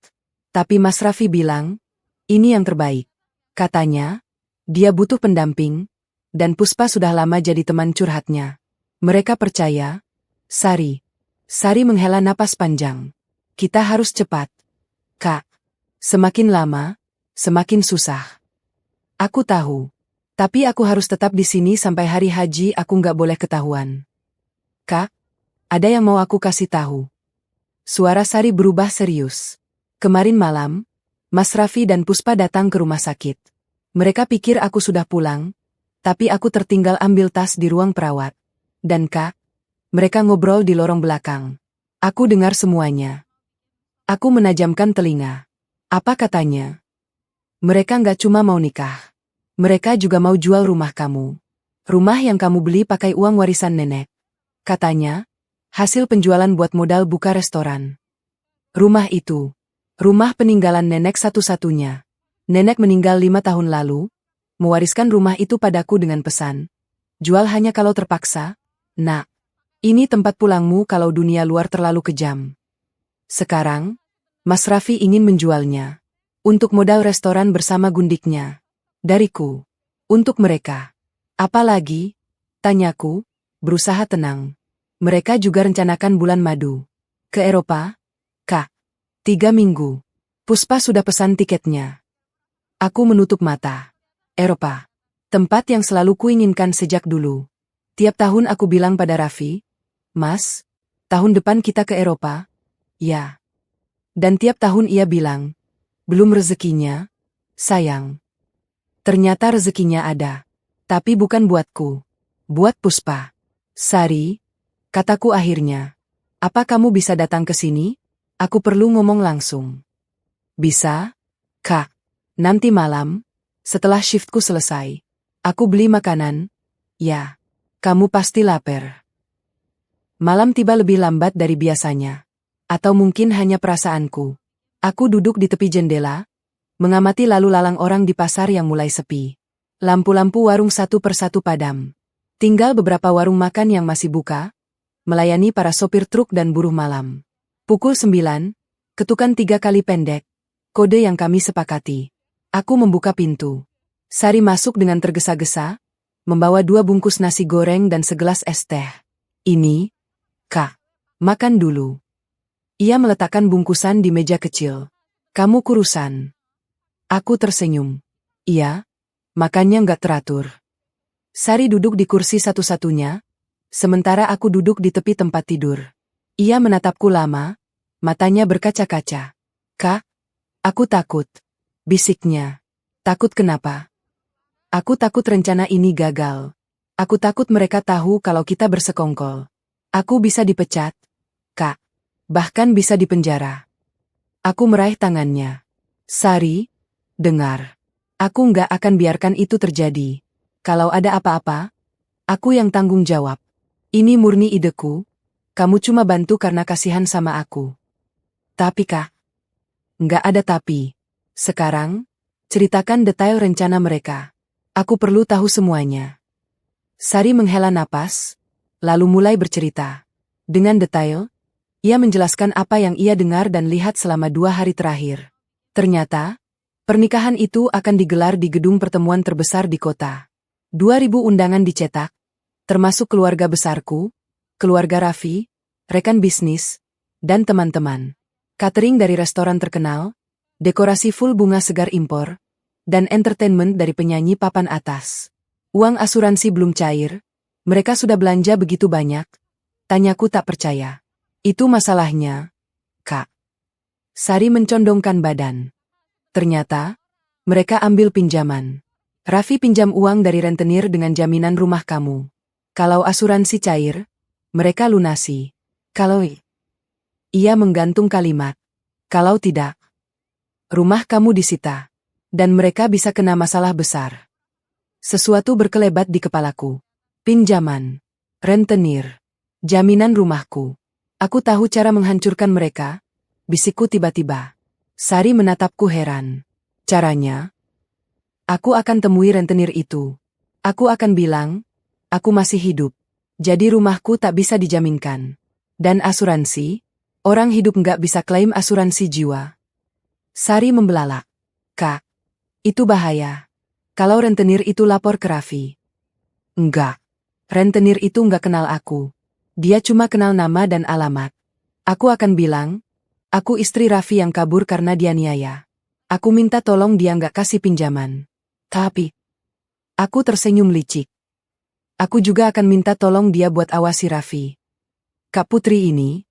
Tapi Mas Raffi bilang, ini yang terbaik. Katanya, Dia butuh pendamping, dan Puspa sudah lama jadi teman curhatnya. Mereka percaya. Sari. Sari menghela napas panjang. Kita harus cepat. Kak. Semakin lama, semakin susah. Aku tahu. Tapi aku harus tetap di sini sampai hari haji, aku nggak boleh ketahuan. Kak, ada yang mau aku kasih tahu. Suara Sari berubah serius. Kemarin malam, Mas Raffi dan Puspa datang ke rumah sakit. Mereka pikir aku sudah pulang, tapi aku tertinggal ambil tas di ruang perawat. Dan Kak, mereka ngobrol di lorong belakang. Aku dengar semuanya. Aku menajamkan telinga. Apa katanya? Mereka nggak cuma mau nikah. Mereka juga mau jual rumah kamu. Rumah yang kamu beli pakai uang warisan nenek. Katanya, hasil penjualan buat modal buka restoran. Rumah itu, rumah peninggalan nenek satu-satunya. Nenek meninggal 5 tahun lalu, mewariskan rumah itu padaku dengan pesan. Jual hanya kalau terpaksa. Nak, ini tempat pulangmu kalau dunia luar terlalu kejam. Sekarang, Mas Raffi ingin menjualnya. Untuk modal restoran bersama gundiknya. Dariku. Untuk mereka. Apalagi? Tanyaku, berusaha tenang. Mereka juga rencanakan bulan madu. Ke Eropa? Kak. 3 minggu. Puspa sudah pesan tiketnya. Aku menutup mata. Eropa. Tempat yang selalu kuinginkan sejak dulu. Tiap tahun aku bilang pada Raffi, Mas, tahun depan kita ke Eropa? Ya. Dan tiap tahun ia bilang, belum rezekinya, sayang. Ternyata rezekinya ada. Tapi bukan buatku. Buat Puspa. Sari, kataku akhirnya. Apa kamu bisa datang ke sini? Aku perlu ngomong langsung. Bisa? Kak. Nanti malam, setelah shiftku selesai. Aku beli makanan. Ya. Kamu pasti lapar. Malam tiba lebih lambat dari biasanya. Atau mungkin hanya perasaanku. Aku duduk di tepi jendela, mengamati lalu lalang orang di pasar yang mulai sepi. Lampu-lampu warung satu persatu padam. Tinggal beberapa warung makan yang masih buka, melayani para sopir truk dan buruh malam. Pukul 9, ketukan 3 kali pendek, kode yang kami sepakati. Aku membuka pintu. Sari masuk dengan tergesa-gesa, membawa 2 bungkus nasi goreng dan segelas es teh. Ini, Kak, makan dulu. Ia meletakkan bungkusan di meja kecil. Kamu kurusan. Aku tersenyum. Iya, makannya nggak teratur. Sari duduk di kursi satu-satunya, sementara aku duduk di tepi tempat tidur. Ia menatapku lama, matanya berkaca-kaca. Kak, aku takut. Bisiknya. Takut kenapa? Aku takut rencana ini gagal. Aku takut mereka tahu kalau kita bersekongkol. Aku bisa dipecat, Kak. Bahkan bisa dipenjara. Aku meraih tangannya. Sari, dengar. Aku nggak akan biarkan itu terjadi. Kalau ada apa-apa, aku yang tanggung jawab. Ini murni ideku. Kamu cuma bantu karena kasihan sama aku. Tapi Kak, nggak ada tapi. Sekarang, ceritakan detail rencana mereka. Aku perlu tahu semuanya. Sari menghela napas, lalu mulai bercerita. Dengan detail, ia menjelaskan apa yang ia dengar dan lihat selama 2 hari terakhir. Ternyata, pernikahan itu akan digelar di gedung pertemuan terbesar di kota. 2.000 undangan dicetak, termasuk keluarga besarku, keluarga Raffi, rekan bisnis, dan teman-teman. Catering dari restoran terkenal, dekorasi full bunga segar impor, dan entertainment dari penyanyi papan atas. Uang asuransi belum cair, mereka sudah belanja begitu banyak. Tanyaku tak percaya. Itu masalahnya, Kak. Sari mencondongkan badan. Ternyata, mereka ambil pinjaman. Raffi pinjam uang dari rentenir dengan jaminan rumah kamu. Kalau asuransi cair, mereka lunasi. Kalau ia menggantung kalimat. Kalau tidak, rumah kamu disita. Dan mereka bisa kena masalah besar. Sesuatu berkelebat di kepalaku. Pinjaman. Rentenir. Jaminan rumahku. Aku tahu cara menghancurkan mereka, bisikku tiba-tiba. Sari menatapku heran. Caranya? Aku akan temui rentenir itu. Aku akan bilang, aku masih hidup. Jadi rumahku tak bisa dijaminkan. Dan asuransi? Orang hidup nggak bisa klaim asuransi jiwa. Sari membelalak. Kak, itu bahaya. Kalau rentenir itu lapor ke Raffi. Enggak. Rentenir itu enggak kenal aku. Dia cuma kenal nama dan alamat. Aku akan bilang, aku istri Raffi yang kabur karena dia niaya. Aku minta tolong dia enggak kasih pinjaman. Tapi, aku tersenyum licik. Aku juga akan minta tolong dia buat awasi Raffi. Kak Putri ini,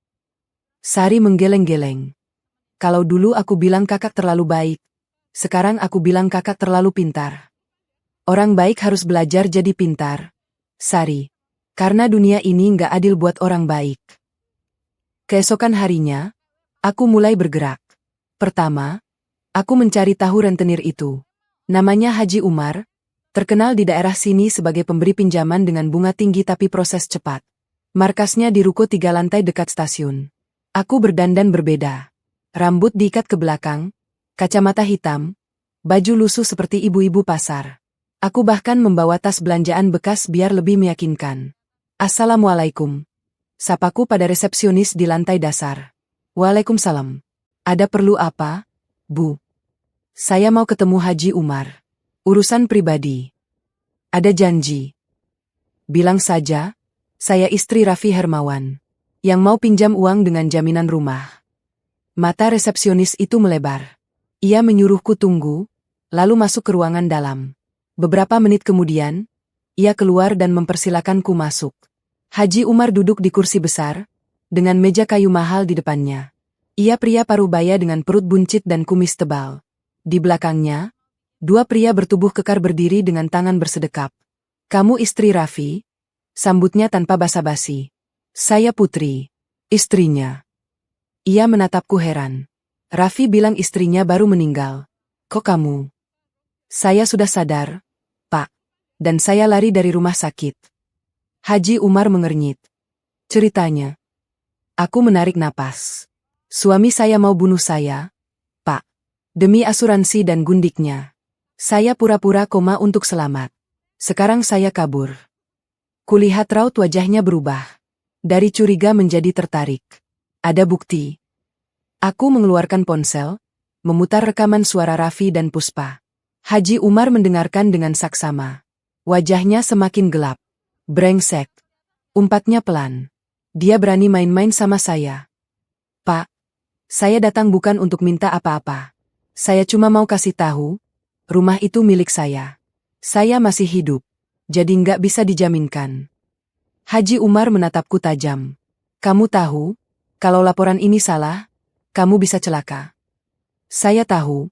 Sari menggeleng-geleng. Kalau dulu aku bilang kakak terlalu baik, sekarang aku bilang kakak terlalu pintar. Orang baik harus belajar jadi pintar, Sari. Karena dunia ini nggak adil buat orang baik. Keesokan harinya, aku mulai bergerak. Pertama, aku mencari tahu rentenir itu. Namanya Haji Umar, terkenal di daerah sini sebagai pemberi pinjaman dengan bunga tinggi tapi proses cepat. Markasnya di ruko 3 lantai dekat stasiun. Aku berdandan berbeda. Rambut diikat ke belakang, kacamata hitam, baju lusuh seperti ibu-ibu pasar. Aku bahkan membawa tas belanjaan bekas biar lebih meyakinkan. Assalamualaikum. Sapaku pada resepsionis di lantai dasar. Waalaikumsalam. Ada perlu apa, Bu? Saya mau ketemu Haji Umar. Urusan pribadi. Ada janji. Bilang saja, saya istri Raffi Hermawan, yang mau pinjam uang dengan jaminan rumah. Mata resepsionis itu melebar. Ia menyuruhku tunggu, lalu masuk ke ruangan dalam. Beberapa menit kemudian, ia keluar dan mempersilakanku masuk. Haji Umar duduk di kursi besar, dengan meja kayu mahal di depannya. Ia pria parubaya dengan perut buncit dan kumis tebal. Di belakangnya, 2 pria bertubuh kekar berdiri dengan tangan bersedekap. Kamu istri Raffi? Sambutnya tanpa basa-basi. Saya Putri, istrinya. Ia menatapku heran. Raffi bilang istrinya baru meninggal. Kok kamu? Saya sudah sadar, Pak. Dan saya lari dari rumah sakit. Haji Umar mengernyit. Ceritanya. Aku menarik napas. Suami saya mau bunuh saya, Pak. Demi asuransi dan gundiknya. Saya pura-pura koma untuk selamat. Sekarang saya kabur. Kulihat raut wajahnya berubah. Dari curiga menjadi tertarik. Ada bukti. Aku mengeluarkan ponsel, memutar rekaman suara Raffi dan Puspa. Haji Umar mendengarkan dengan saksama. Wajahnya semakin gelap. Brengsek. Umpatnya pelan. Dia berani main-main sama saya. Pak, saya datang bukan untuk minta apa-apa. Saya cuma mau kasih tahu, rumah itu milik saya. Saya masih hidup, jadi nggak bisa dijaminkan. Haji Umar menatapku tajam. Kamu tahu, kalau laporan ini salah, kamu bisa celaka. Saya tahu,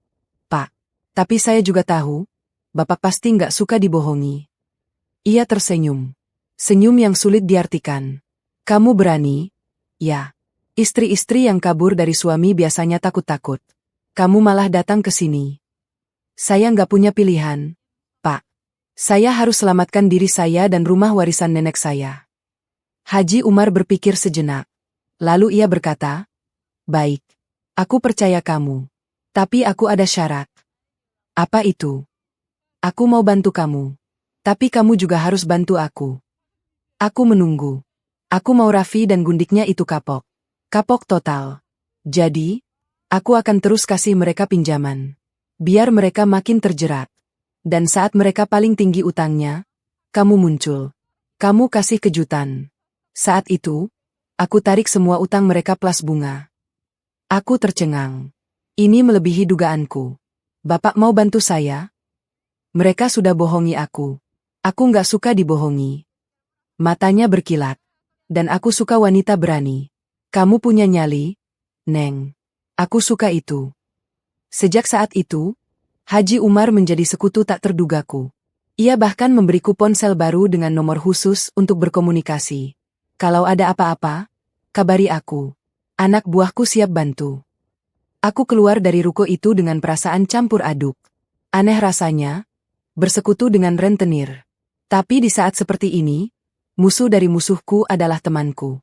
Pak. Tapi saya juga tahu, Bapak pasti nggak suka dibohongi. Ia tersenyum. Senyum yang sulit diartikan. Kamu berani? Ya. Istri-istri yang kabur dari suami biasanya takut-takut. Kamu malah datang ke sini. Saya nggak punya pilihan, Pak. Saya harus selamatkan diri saya dan rumah warisan nenek saya. Haji Umar berpikir sejenak. Lalu ia berkata, baik. Aku percaya kamu. Tapi aku ada syarat. Apa itu? Aku mau bantu kamu. Tapi kamu juga harus bantu aku. Aku menunggu. Aku mau Raffi dan gundiknya itu kapok. Kapok total. Jadi, aku akan terus kasih mereka pinjaman. Biar mereka makin terjerat. Dan saat mereka paling tinggi utangnya, kamu muncul. Kamu kasih kejutan. Saat itu, aku tarik semua utang mereka plus bunga. Aku tercengang. Ini melebihi dugaanku. Bapak mau bantu saya? Mereka sudah bohongi aku. Aku nggak suka dibohongi. Matanya berkilat. Dan aku suka wanita berani. Kamu punya nyali, Neng. Aku suka itu. Sejak saat itu, Haji Umar menjadi sekutu tak terdugaku. Ia bahkan memberiku ponsel baru dengan nomor khusus untuk berkomunikasi. Kalau ada apa-apa, kabari aku. Anak buahku siap bantu. Aku keluar dari ruko itu dengan perasaan campur aduk. Aneh rasanya, bersekutu dengan rentenir. Tapi di saat seperti ini, musuh dari musuhku adalah temanku.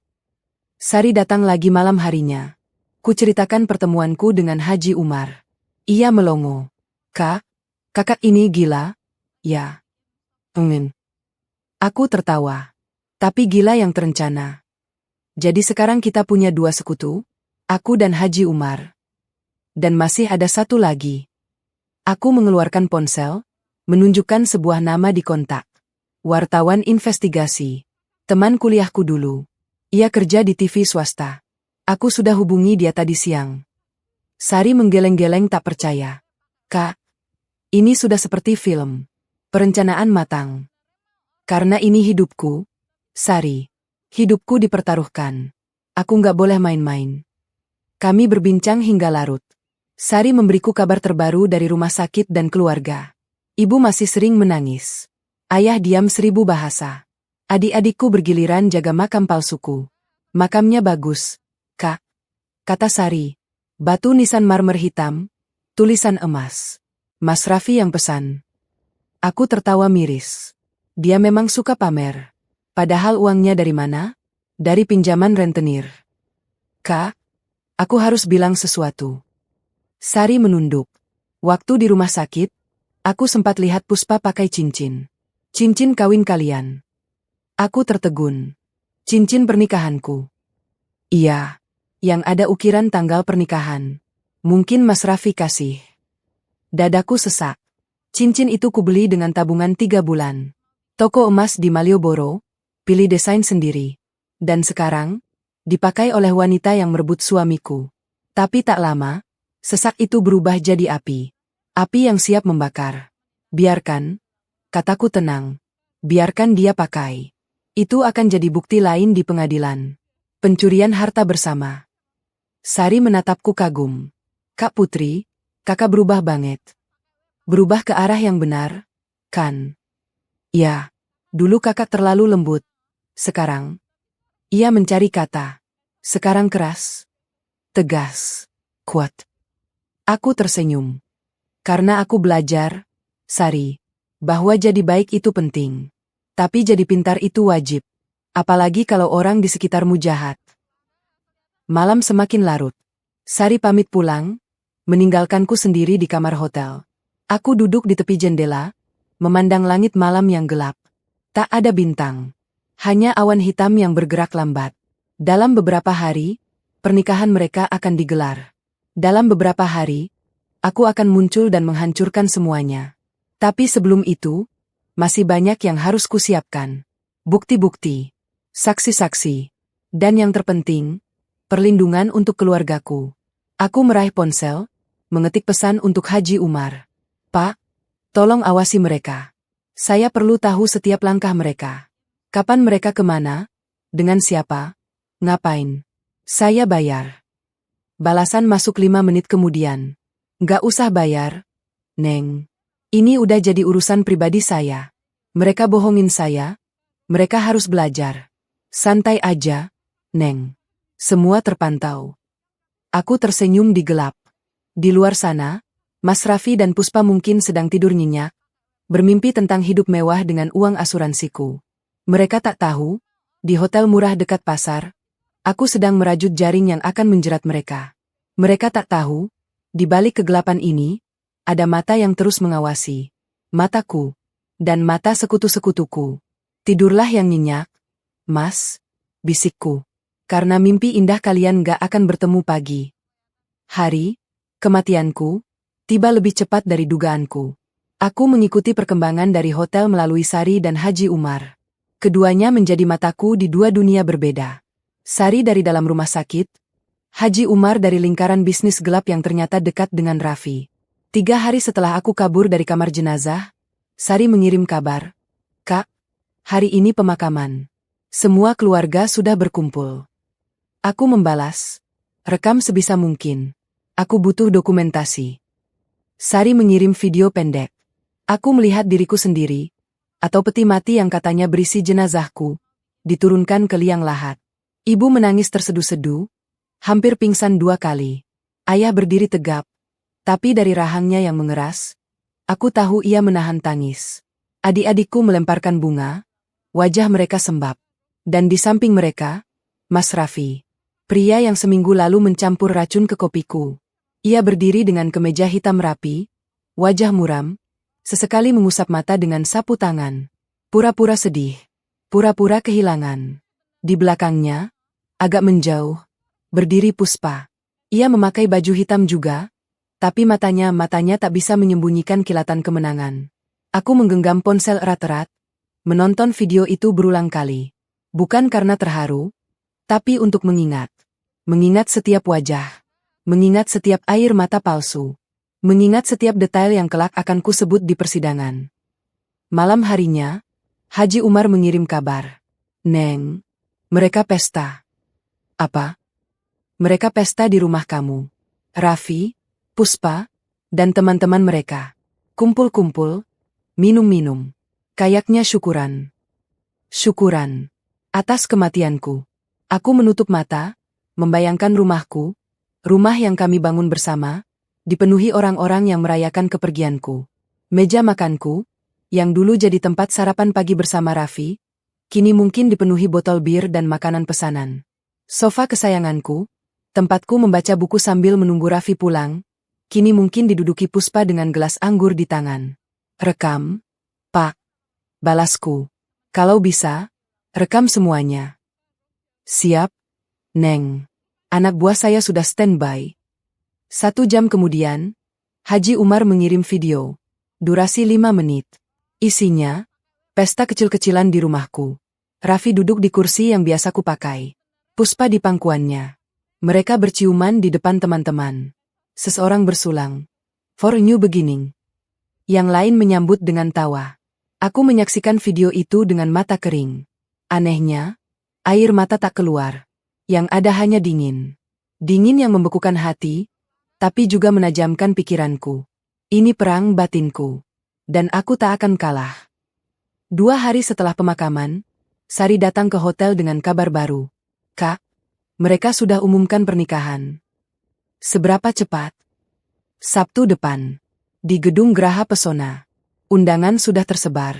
Sari datang lagi malam harinya. Kuceritakan pertemuanku dengan Haji Umar. Ia melongo. Kak, kakak ini gila? Ya. Aku tertawa. Tapi gila yang terencana. Jadi sekarang kita punya 2 sekutu, aku dan Haji Umar. Dan masih ada satu lagi. Aku mengeluarkan ponsel, menunjukkan sebuah nama di kontak. Wartawan investigasi. Teman kuliahku dulu. Ia kerja di TV swasta. Aku sudah hubungi dia tadi siang. Sari menggeleng-geleng tak percaya. Kak, ini sudah seperti film. Perencanaan matang. Karena ini hidupku, Sari. Hidupku dipertaruhkan. Aku nggak boleh main-main. Kami berbincang hingga larut. Sari memberiku kabar terbaru dari rumah sakit dan keluarga. Ibu masih sering menangis. Ayah diam 1000 bahasa. Adik-adikku bergiliran jaga makam palsuku. Makamnya bagus, Kak. Kata Sari. Batu nisan marmer hitam, tulisan emas. Mas Raffi yang pesan. Aku tertawa miris. Dia memang suka pamer. Padahal uangnya dari mana? Dari pinjaman rentenir. Kak, aku harus bilang sesuatu. Sari menunduk. Waktu di rumah sakit, aku sempat lihat Puspa pakai cincin. Cincin kawin kalian. Aku tertegun. Cincin pernikahanku. Iya, yang ada ukiran tanggal pernikahan. Mungkin Mas Raffi kasih. Dadaku sesak. Cincin itu kubeli dengan tabungan 3 bulan. Toko emas di Malioboro, pilih desain sendiri. Dan sekarang, dipakai oleh wanita yang merebut suamiku. Tapi tak lama, sesak itu berubah jadi api. Api yang siap membakar. Biarkan, kataku tenang. Biarkan dia pakai. Itu akan jadi bukti lain di pengadilan. Pencurian harta bersama. Sari menatapku kagum. Kak Putri, kakak berubah banget. Berubah ke arah yang benar, kan? Ya, dulu kakak terlalu lembut. Sekarang, ia mencari kata. Sekarang keras, tegas, kuat. Aku tersenyum. Karena aku belajar, Sari, bahwa jadi baik itu penting. Tapi jadi pintar itu wajib. Apalagi kalau orang di sekitarmu jahat. Malam semakin larut. Sari pamit pulang, meninggalkanku sendiri di kamar hotel. Aku duduk di tepi jendela, memandang langit malam yang gelap. Tak ada bintang. Hanya awan hitam yang bergerak lambat. Dalam beberapa hari, pernikahan mereka akan digelar. Dalam beberapa hari, aku akan muncul dan menghancurkan semuanya. Tapi sebelum itu, masih banyak yang harus kusiapkan. Bukti-bukti, saksi-saksi, dan yang terpenting, perlindungan untuk keluargaku. Aku meraih ponsel, mengetik pesan untuk Haji Umar. Pak, tolong awasi mereka. Saya perlu tahu setiap langkah mereka. Kapan mereka kemana? Dengan siapa? Ngapain? Saya bayar. Balasan masuk 5 menit kemudian. Nggak usah bayar, Neng. Ini udah jadi urusan pribadi saya. Mereka bohongin saya. Mereka harus belajar. Santai aja, Neng. Semua terpantau. Aku tersenyum di gelap. Di luar sana, Mas Raffi dan Puspa mungkin sedang tidur nyenyak, bermimpi tentang hidup mewah dengan uang asuransiku. Mereka tak tahu, di hotel murah dekat pasar, aku sedang merajut jaring yang akan menjerat mereka. Mereka tak tahu, di balik kegelapan ini, ada mata yang terus mengawasi. Mataku. Dan mata sekutu-sekutuku. Tidurlah yang nyenyak, Mas, bisikku. Karena mimpi indah kalian gak akan bertemu pagi. Hari, kematianku, tiba lebih cepat dari dugaanku. Aku mengikuti perkembangan dari hotel melalui Sari dan Haji Umar. Keduanya menjadi mataku di 2 dunia berbeda. Sari dari dalam rumah sakit, Haji Umar dari lingkaran bisnis gelap yang ternyata dekat dengan Raffi. 3 hari setelah aku kabur dari kamar jenazah, Sari mengirim kabar. Kak, hari ini pemakaman. Semua keluarga sudah berkumpul. Aku membalas. Rekam sebisa mungkin. Aku butuh dokumentasi. Sari mengirim video pendek. Aku melihat diriku sendiri, atau peti mati yang katanya berisi jenazahku, diturunkan ke liang lahat. Ibu menangis terseduh-seduh, hampir pingsan 2 kali. Ayah berdiri tegap. Tapi dari rahangnya yang mengeras, aku tahu ia menahan tangis. Adik-adikku melemparkan bunga, wajah mereka sembab. Dan di samping mereka, Mas Raffi, pria yang seminggu lalu mencampur racun ke kopiku. Ia berdiri dengan kemeja hitam rapi, wajah muram, sesekali mengusap mata dengan sapu tangan. Pura-pura sedih, pura-pura kehilangan. Di belakangnya, agak menjauh, berdiri Puspa. Ia memakai baju hitam juga, tapi matanya tak bisa menyembunyikan kilatan kemenangan. Aku menggenggam ponsel erat-erat, menonton video itu berulang kali. Bukan karena terharu, tapi untuk mengingat. Mengingat setiap wajah. Mengingat setiap air mata palsu. Mengingat setiap detail yang kelak akan kusebut di persidangan. Malam harinya, Haji Umar mengirim kabar. Neng, mereka pesta. Apa? Mereka pesta di rumah kamu. Raffi, Puspa, dan teman-teman mereka. Kumpul-kumpul, minum-minum. Kayaknya syukuran. Syukuran. Atas kematianku. Aku menutup mata, membayangkan rumahku, rumah yang kami bangun bersama, dipenuhi orang-orang yang merayakan kepergianku. Meja makanku, yang dulu jadi tempat sarapan pagi bersama Raffi, kini mungkin dipenuhi botol bir dan makanan pesanan. Sofa kesayanganku, tempatku membaca buku sambil menunggu Raffi pulang, kini mungkin diduduki Puspa dengan gelas anggur di tangan. Rekam, Pak. Balasku. Kalau bisa, rekam semuanya. Siap, Neng. Anak buah saya sudah standby. 1 jam kemudian, Haji Umar mengirim video. Durasi 5 menit. Isinya, pesta kecil-kecilan di rumahku. Raffi duduk di kursi yang biasa kupakai. Puspa di pangkuannya. Mereka berciuman di depan teman-teman. Seseorang bersulang. For a new beginning. Yang lain menyambut dengan tawa. Aku menyaksikan video itu dengan mata kering. Anehnya, air mata tak keluar. Yang ada hanya dingin. Dingin yang membekukan hati, tapi juga menajamkan pikiranku. Ini perang batinku. Dan aku tak akan kalah. 2 hari setelah pemakaman, Sari datang ke hotel dengan kabar baru. Kak, mereka sudah umumkan pernikahan. Seberapa cepat? Sabtu depan. Di Gedung Geraha Pesona. Undangan sudah tersebar.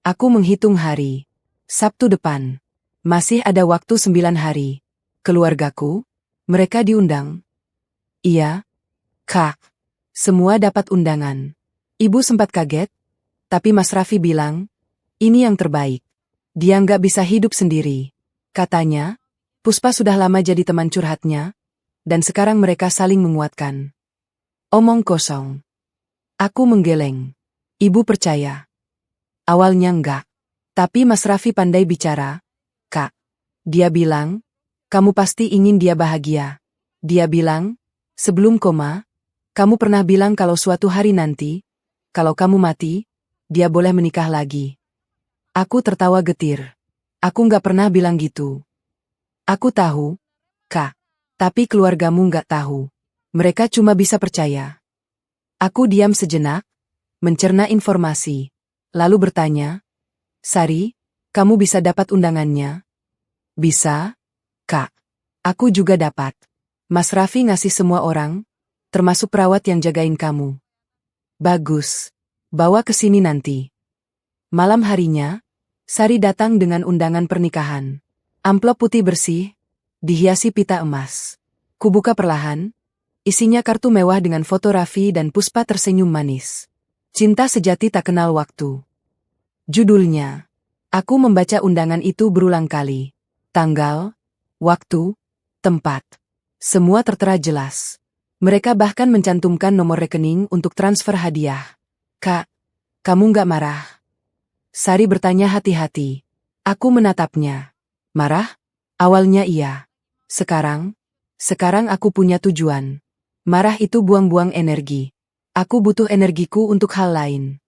Aku menghitung hari. Sabtu depan. Masih ada waktu 9 hari. Keluargaku, mereka diundang. Iya, Kak. Semua dapat undangan. Ibu sempat kaget, tapi Mas Raffi bilang, ini yang terbaik. Dia nggak bisa hidup sendiri. Katanya, Puspa sudah lama jadi teman curhatnya, dan sekarang mereka saling menguatkan. Omong kosong. Aku menggeleng. Ibu percaya. Awalnya enggak. Tapi Mas Raffi pandai bicara. Kak. Dia bilang, kamu pasti ingin dia bahagia. Dia bilang, sebelum koma, kamu pernah bilang kalau suatu hari nanti, kalau kamu mati, dia boleh menikah lagi. Aku tertawa getir. Aku nggak pernah bilang gitu. Aku tahu, Kak. Tapi keluargamu nggak tahu. Mereka cuma bisa percaya. Aku diam sejenak, mencerna informasi. Lalu bertanya, Sari, kamu bisa dapat undangannya? Bisa, Kak. Aku juga dapat. Mas Raffi ngasih semua orang, termasuk perawat yang jagain kamu. Bagus. Bawa ke sini nanti. Malam harinya, Sari datang dengan undangan pernikahan. Amplop putih bersih, dihiasi pita emas. Kubuka perlahan, isinya kartu mewah dengan foto Raffi dan Puspa tersenyum manis. Cinta sejati tak kenal waktu. Judulnya. Aku membaca undangan itu berulang kali. Tanggal, waktu, tempat. Semua tertera jelas. Mereka bahkan mencantumkan nomor rekening untuk transfer hadiah. Kak, kamu nggak marah? Sari bertanya hati-hati. Aku menatapnya. Marah? Awalnya iya. Sekarang aku punya tujuan. Marah itu buang-buang energi. Aku butuh energiku untuk hal lain.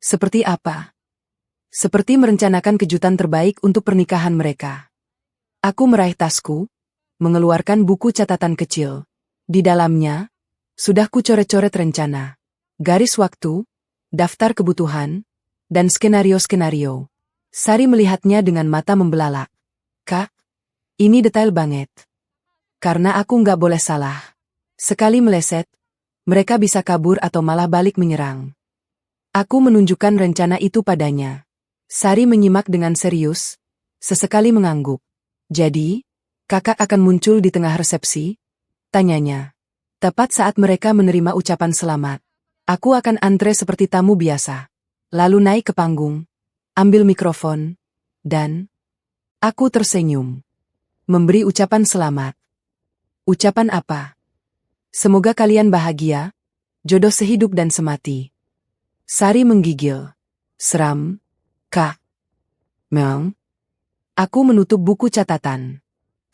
Seperti apa? Seperti merencanakan kejutan terbaik untuk pernikahan mereka. Aku meraih tasku, mengeluarkan buku catatan kecil. Di dalamnya, sudah kucoret-coret rencana. Garis waktu, daftar kebutuhan, dan skenario-skenario. Sari melihatnya dengan mata membelalak. Kak, ini detail banget. Karena aku nggak boleh salah. Sekali meleset, mereka bisa kabur atau malah balik menyerang. Aku menunjukkan rencana itu padanya. Sari menyimak dengan serius, sesekali mengangguk. Jadi, kakak akan muncul di tengah resepsi? Tanyanya. Tepat saat mereka menerima ucapan selamat. Aku akan antre seperti tamu biasa. Lalu naik ke panggung, ambil mikrofon, dan aku tersenyum. Memberi ucapan selamat. Ucapan apa? Semoga kalian bahagia, jodoh sehidup dan semati. Sari menggigil. Seram, Kak. Memang. Aku menutup buku catatan.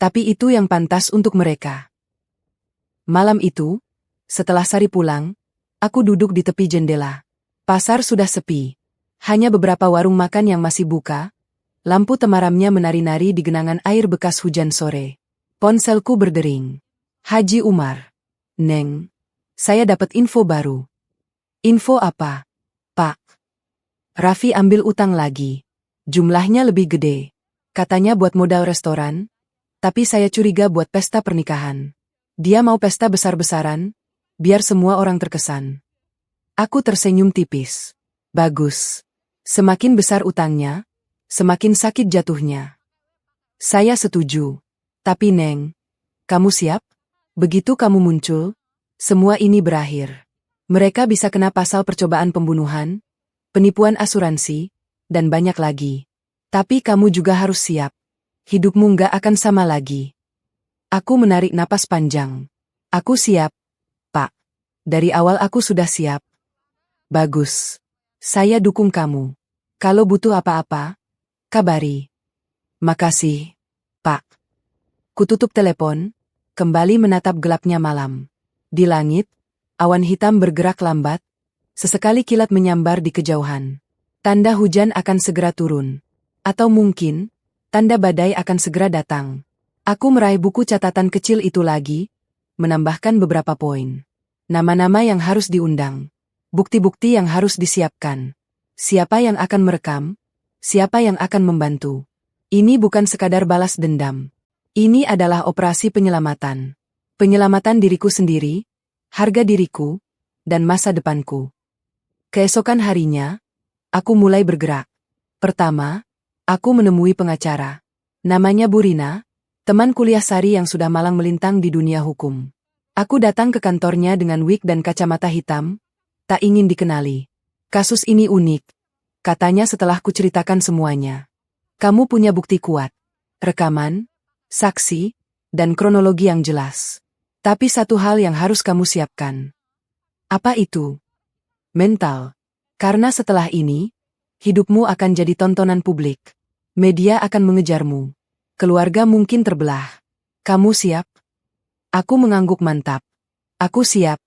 Tapi itu yang pantas untuk mereka. Malam itu, setelah Sari pulang, aku duduk di tepi jendela. Pasar sudah sepi. Hanya beberapa warung makan yang masih buka. Lampu temaramnya menari-nari di genangan air bekas hujan sore. Ponselku berdering. Haji Umar. Neng. Saya dapat info baru. Info apa, Pak? Raffi ambil utang lagi. Jumlahnya lebih gede. Katanya buat modal restoran. Tapi saya curiga buat pesta pernikahan. Dia mau pesta besar-besaran, biar semua orang terkesan. Aku tersenyum tipis. Bagus. Semakin besar utangnya, semakin sakit jatuhnya. Saya setuju. Tapi Neng, kamu siap? Begitu kamu muncul, semua ini berakhir. Mereka bisa kena pasal percobaan pembunuhan, penipuan asuransi, dan banyak lagi. Tapi kamu juga harus siap. Hidupmu nggak akan sama lagi. Aku menarik napas panjang. Aku siap, Pak. Dari awal aku sudah siap. Bagus. Saya dukung kamu. Kalau butuh apa-apa, kabari. Makasih, Pak. Kututup telepon, kembali menatap gelapnya malam. Di langit, awan hitam bergerak lambat, sesekali kilat menyambar di kejauhan. Tanda hujan akan segera turun. Atau mungkin, tanda badai akan segera datang. Aku meraih buku catatan kecil itu lagi, menambahkan beberapa poin. Nama-nama yang harus diundang. Bukti-bukti yang harus disiapkan. Siapa yang akan merekam? Siapa yang akan membantu? Ini bukan sekadar balas dendam. Ini adalah operasi penyelamatan. Penyelamatan diriku sendiri, harga diriku, dan masa depanku. Keesokan harinya, aku mulai bergerak. Pertama, aku menemui pengacara. Namanya Burina, teman kuliah Sari yang sudah malang melintang di dunia hukum. Aku datang ke kantornya dengan wig dan kacamata hitam, tak ingin dikenali. Kasus ini unik, katanya setelah kuceritakan semuanya. Kamu punya bukti kuat, rekaman, saksi, dan kronologi yang jelas. Tapi satu hal yang harus kamu siapkan. Apa itu? Mental. Karena setelah ini, hidupmu akan jadi tontonan publik. Media akan mengejarmu. Keluarga mungkin terbelah. Kamu siap? Aku mengangguk mantap. Aku siap,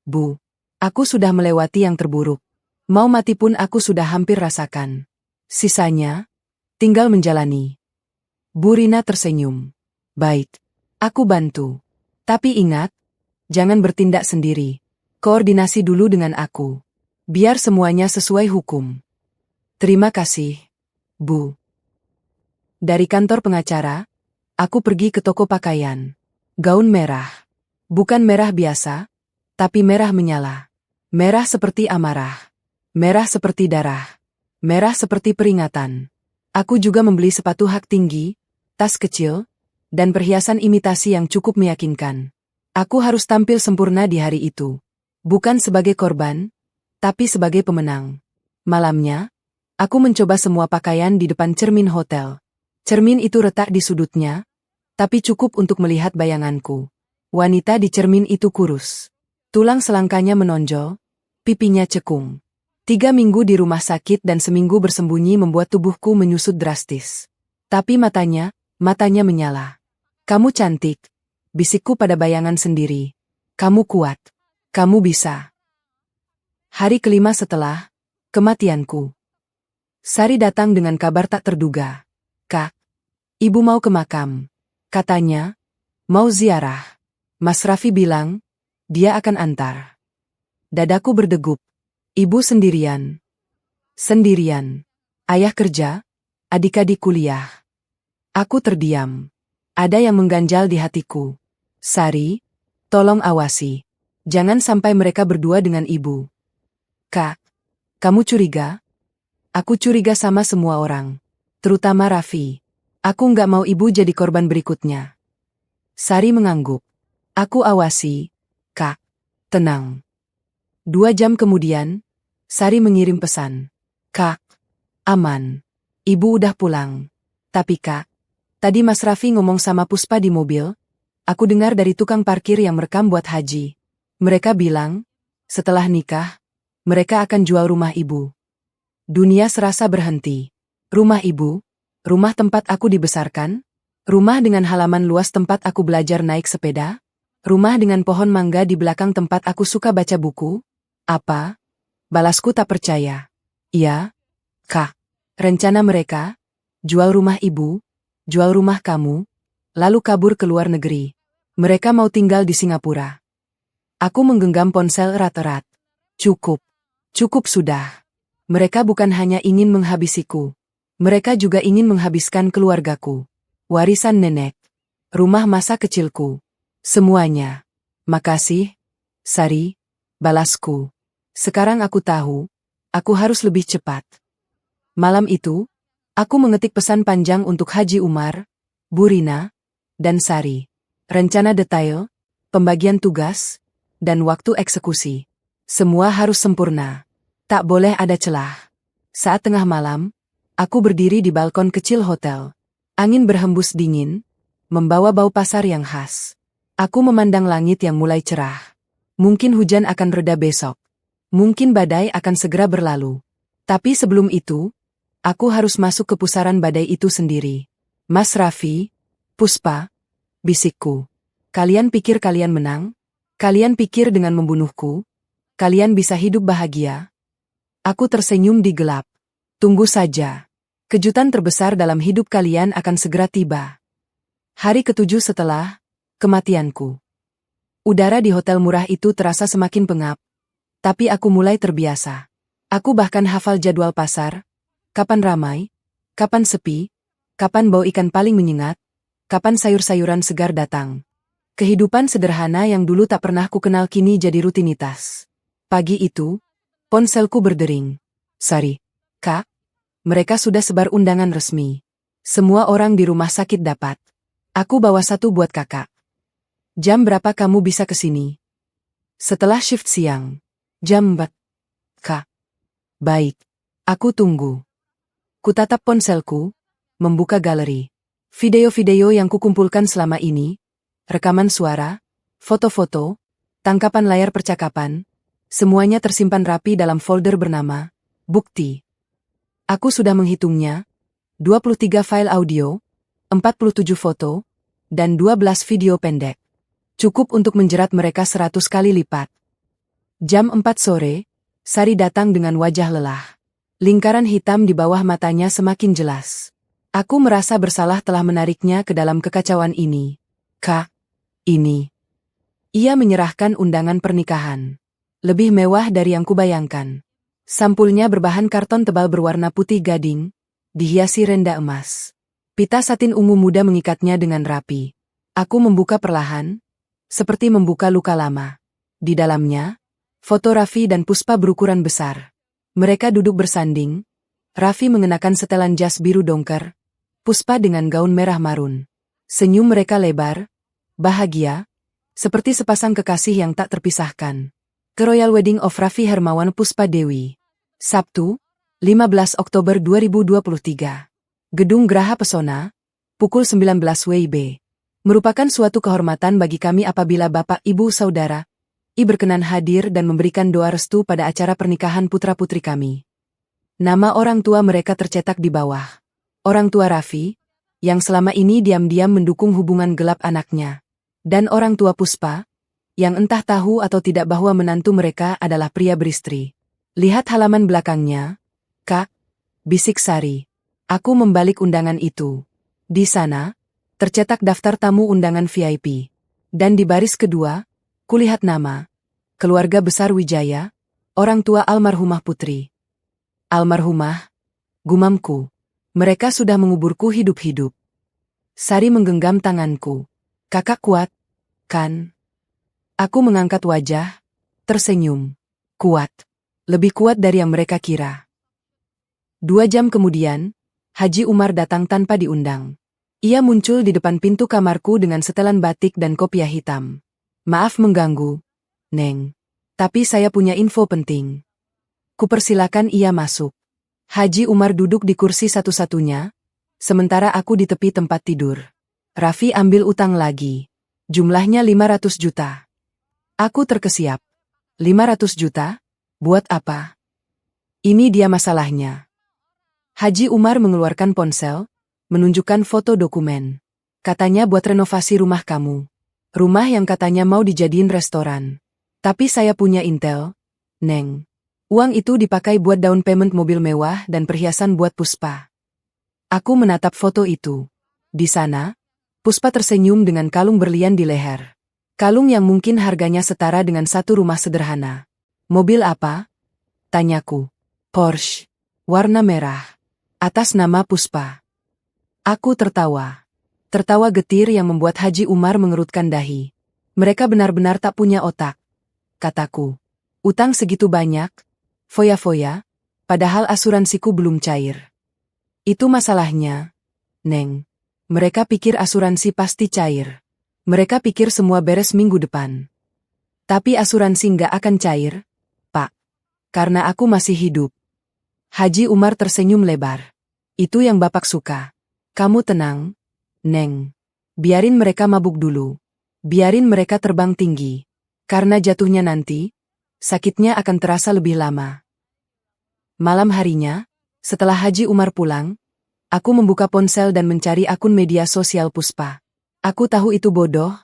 Bu. Aku sudah melewati yang terburuk. Mau mati pun aku sudah hampir rasakan. Sisanya, tinggal menjalani. Bu Rina tersenyum. Baik, aku bantu. Tapi ingat, jangan bertindak sendiri. Koordinasi dulu dengan aku. Biar semuanya sesuai hukum. Terima kasih, Bu. Dari kantor pengacara, aku pergi ke toko pakaian. Gaun merah. Bukan merah biasa, tapi merah menyala. Merah seperti amarah. Merah seperti darah. Merah seperti peringatan. Aku juga membeli sepatu hak tinggi, tas kecil, dan perhiasan imitasi yang cukup meyakinkan. Aku harus tampil sempurna di hari itu. Bukan sebagai korban, tapi sebagai pemenang. Malamnya, aku mencoba semua pakaian di depan cermin hotel. Cermin itu retak di sudutnya, tapi cukup untuk melihat bayanganku. Wanita di cermin itu kurus. Tulang selangkanya menonjol, pipinya cekung. 3 minggu di rumah sakit dan seminggu bersembunyi membuat tubuhku menyusut drastis. Tapi matanya menyala. Kamu cantik, bisikku pada bayangan sendiri. Kamu kuat, kamu bisa. Hari kelima setelah kematianku. Sari datang dengan kabar tak terduga. Kak, Ibu mau ke makam. Katanya, mau ziarah. Mas Raffi bilang, dia akan antar. Dadaku berdegup. Ibu sendirian. Sendirian. Ayah kerja, adik-adik kuliah. Aku terdiam. Ada yang mengganjal di hatiku. Sari, tolong awasi. Jangan sampai mereka berdua dengan ibu. Kak, kamu curiga? Aku curiga sama semua orang. Terutama Raffi. Aku nggak mau ibu jadi korban berikutnya. Sari mengangguk. Aku awasi, Kak. Tenang. 2 jam kemudian, Sari mengirim pesan. Kak, aman. Ibu udah pulang. Tapi Kak, tadi Mas Raffi ngomong sama Puspa di mobil, aku dengar dari tukang parkir yang merekam buat Haji. Mereka bilang, setelah nikah, mereka akan jual rumah ibu. Dunia serasa berhenti. Rumah ibu, rumah tempat aku dibesarkan, rumah dengan halaman luas tempat aku belajar naik sepeda, rumah dengan pohon mangga di belakang tempat aku suka baca buku. Apa? Balasku tak percaya. Iya, Kak. Rencana mereka, jual rumah ibu, jual rumah kamu, lalu kabur ke luar negeri. Mereka mau tinggal di Singapura. Aku menggenggam ponsel erat-erat. Cukup. Cukup sudah. Mereka bukan hanya ingin menghabisiku. Mereka juga ingin menghabiskan keluargaku. Warisan nenek. Rumah masa kecilku. Semuanya. Makasih, Sari. Balasku. Sekarang aku tahu, aku harus lebih cepat. Malam itu, aku mengetik pesan panjang untuk Haji Umar, Bu Rina, dan Sari. Rencana detail, pembagian tugas, dan waktu eksekusi. Semua harus sempurna. Tak boleh ada celah. Saat tengah malam, aku berdiri di balkon kecil hotel. Angin berhembus dingin, membawa bau pasar yang khas. Aku memandang langit yang mulai cerah. Mungkin hujan akan reda besok. Mungkin badai akan segera berlalu. Tapi sebelum itu, aku harus masuk ke pusaran badai itu sendiri. Mas Raffi, Puspa, bisikku. Kalian pikir kalian menang? Kalian pikir dengan membunuhku, kalian bisa hidup bahagia? Aku tersenyum di gelap. Tunggu saja. Kejutan terbesar dalam hidup kalian akan segera tiba. Hari ketujuh setelah kematianku. Udara di hotel murah itu terasa semakin pengap. Tapi aku mulai terbiasa. Aku bahkan hafal jadwal pasar. Kapan ramai, kapan sepi, kapan bau ikan paling menyengat, kapan sayur-sayuran segar datang. Kehidupan sederhana yang dulu tak pernah ku kenal kini jadi rutinitas. Pagi itu, ponselku berdering. Sari, Kak, mereka sudah sebar undangan resmi. Semua orang di rumah sakit dapat. Aku bawa satu buat kakak. Jam berapa kamu bisa ke sini? Setelah shift siang. Jam 4. Kak. Baik. Aku tunggu. Kutatap ponselku, membuka galeri. Video-video yang kukumpulkan selama ini, rekaman suara, foto-foto, tangkapan layar percakapan, semuanya tersimpan rapi dalam folder bernama Bukti. Aku sudah menghitungnya, 23 file audio, 47 foto, dan 12 video pendek. Cukup untuk menjerat mereka 100 kali lipat. Jam 4 sore, Sari datang dengan wajah lelah. Lingkaran hitam di bawah matanya semakin jelas. Aku merasa bersalah telah menariknya ke dalam kekacauan ini. Kak, ini. Ia menyerahkan undangan pernikahan. Lebih mewah dari yang kubayangkan. Sampulnya berbahan karton tebal berwarna putih gading, dihiasi renda emas. Pita satin ungu muda mengikatnya dengan rapi. Aku membuka perlahan, seperti membuka luka lama. Di dalamnya, foto Raffi dan Puspa berukuran besar. Mereka duduk bersanding. Raffi mengenakan setelan jas biru dongker, Puspa dengan gaun merah marun. Senyum mereka lebar, bahagia, seperti sepasang kekasih yang tak terpisahkan. The Royal Wedding of Raffi Hermawan Puspa Dewi. Sabtu, 15 Oktober 2023. Gedung Graha Pesona, pukul 19 WIB. Merupakan suatu kehormatan bagi kami apabila Bapak, Ibu, Saudara, berkenan hadir dan memberikan doa restu pada acara pernikahan putra-putri kami. Nama orang tua mereka tercetak di bawah. Orang tua Raffi, yang selama ini diam-diam mendukung hubungan gelap anaknya. Dan orang tua Puspa, yang entah tahu atau tidak bahwa menantu mereka adalah pria beristri. Lihat halaman belakangnya, Kak, bisik Sari. Aku membalik undangan itu. Di sana, tercetak daftar tamu undangan VIP. Dan di baris kedua, kulihat nama, keluarga besar Wijaya, orang tua almarhumah putri. Almarhumah, gumamku. Mereka sudah menguburku hidup-hidup. Sari menggenggam tanganku. Kakak kuat, kan? Aku mengangkat wajah, tersenyum. Kuat. Lebih kuat dari yang mereka kira. 2 jam kemudian, Haji Umar datang tanpa diundang. Ia muncul di depan pintu kamarku dengan setelan batik dan kopiah hitam. Maaf mengganggu, Neng. Tapi saya punya info penting. Kupersilakan ia masuk. Haji Umar duduk di kursi satu-satunya, sementara aku di tepi tempat tidur. Raffi ambil utang lagi. Jumlahnya 500 juta. Aku terkesiap. 500 juta? Buat apa? Ini dia masalahnya. Haji Umar mengeluarkan ponsel, menunjukkan foto dokumen. Katanya buat renovasi rumah kamu. Rumah yang katanya mau dijadiin restoran. Tapi saya punya intel, Neng. Uang itu dipakai buat down payment mobil mewah dan perhiasan buat Puspa. Aku menatap foto itu. Di sana, Puspa tersenyum dengan kalung berlian di leher. Kalung yang mungkin harganya setara dengan satu rumah sederhana. Mobil apa? Tanyaku. Porsche. Warna merah. Atas nama Puspa. Aku tertawa. Tertawa getir yang membuat Haji Umar mengerutkan dahi. Mereka benar-benar tak punya otak. Kataku. Utang segitu banyak, foya-foya, padahal asuransiku belum cair. Itu masalahnya, Neng. Mereka pikir asuransi pasti cair. Mereka pikir semua beres minggu depan. Tapi asuransi nggak akan cair, Pak. Karena aku masih hidup. Haji Umar tersenyum lebar. Itu yang Bapak suka. Kamu tenang, Neng. Biarin mereka mabuk dulu. Biarin mereka terbang tinggi. Karena jatuhnya nanti, sakitnya akan terasa lebih lama. Malam harinya, setelah Haji Umar pulang, aku membuka ponsel dan mencari akun media sosial Puspa. Aku tahu itu bodoh,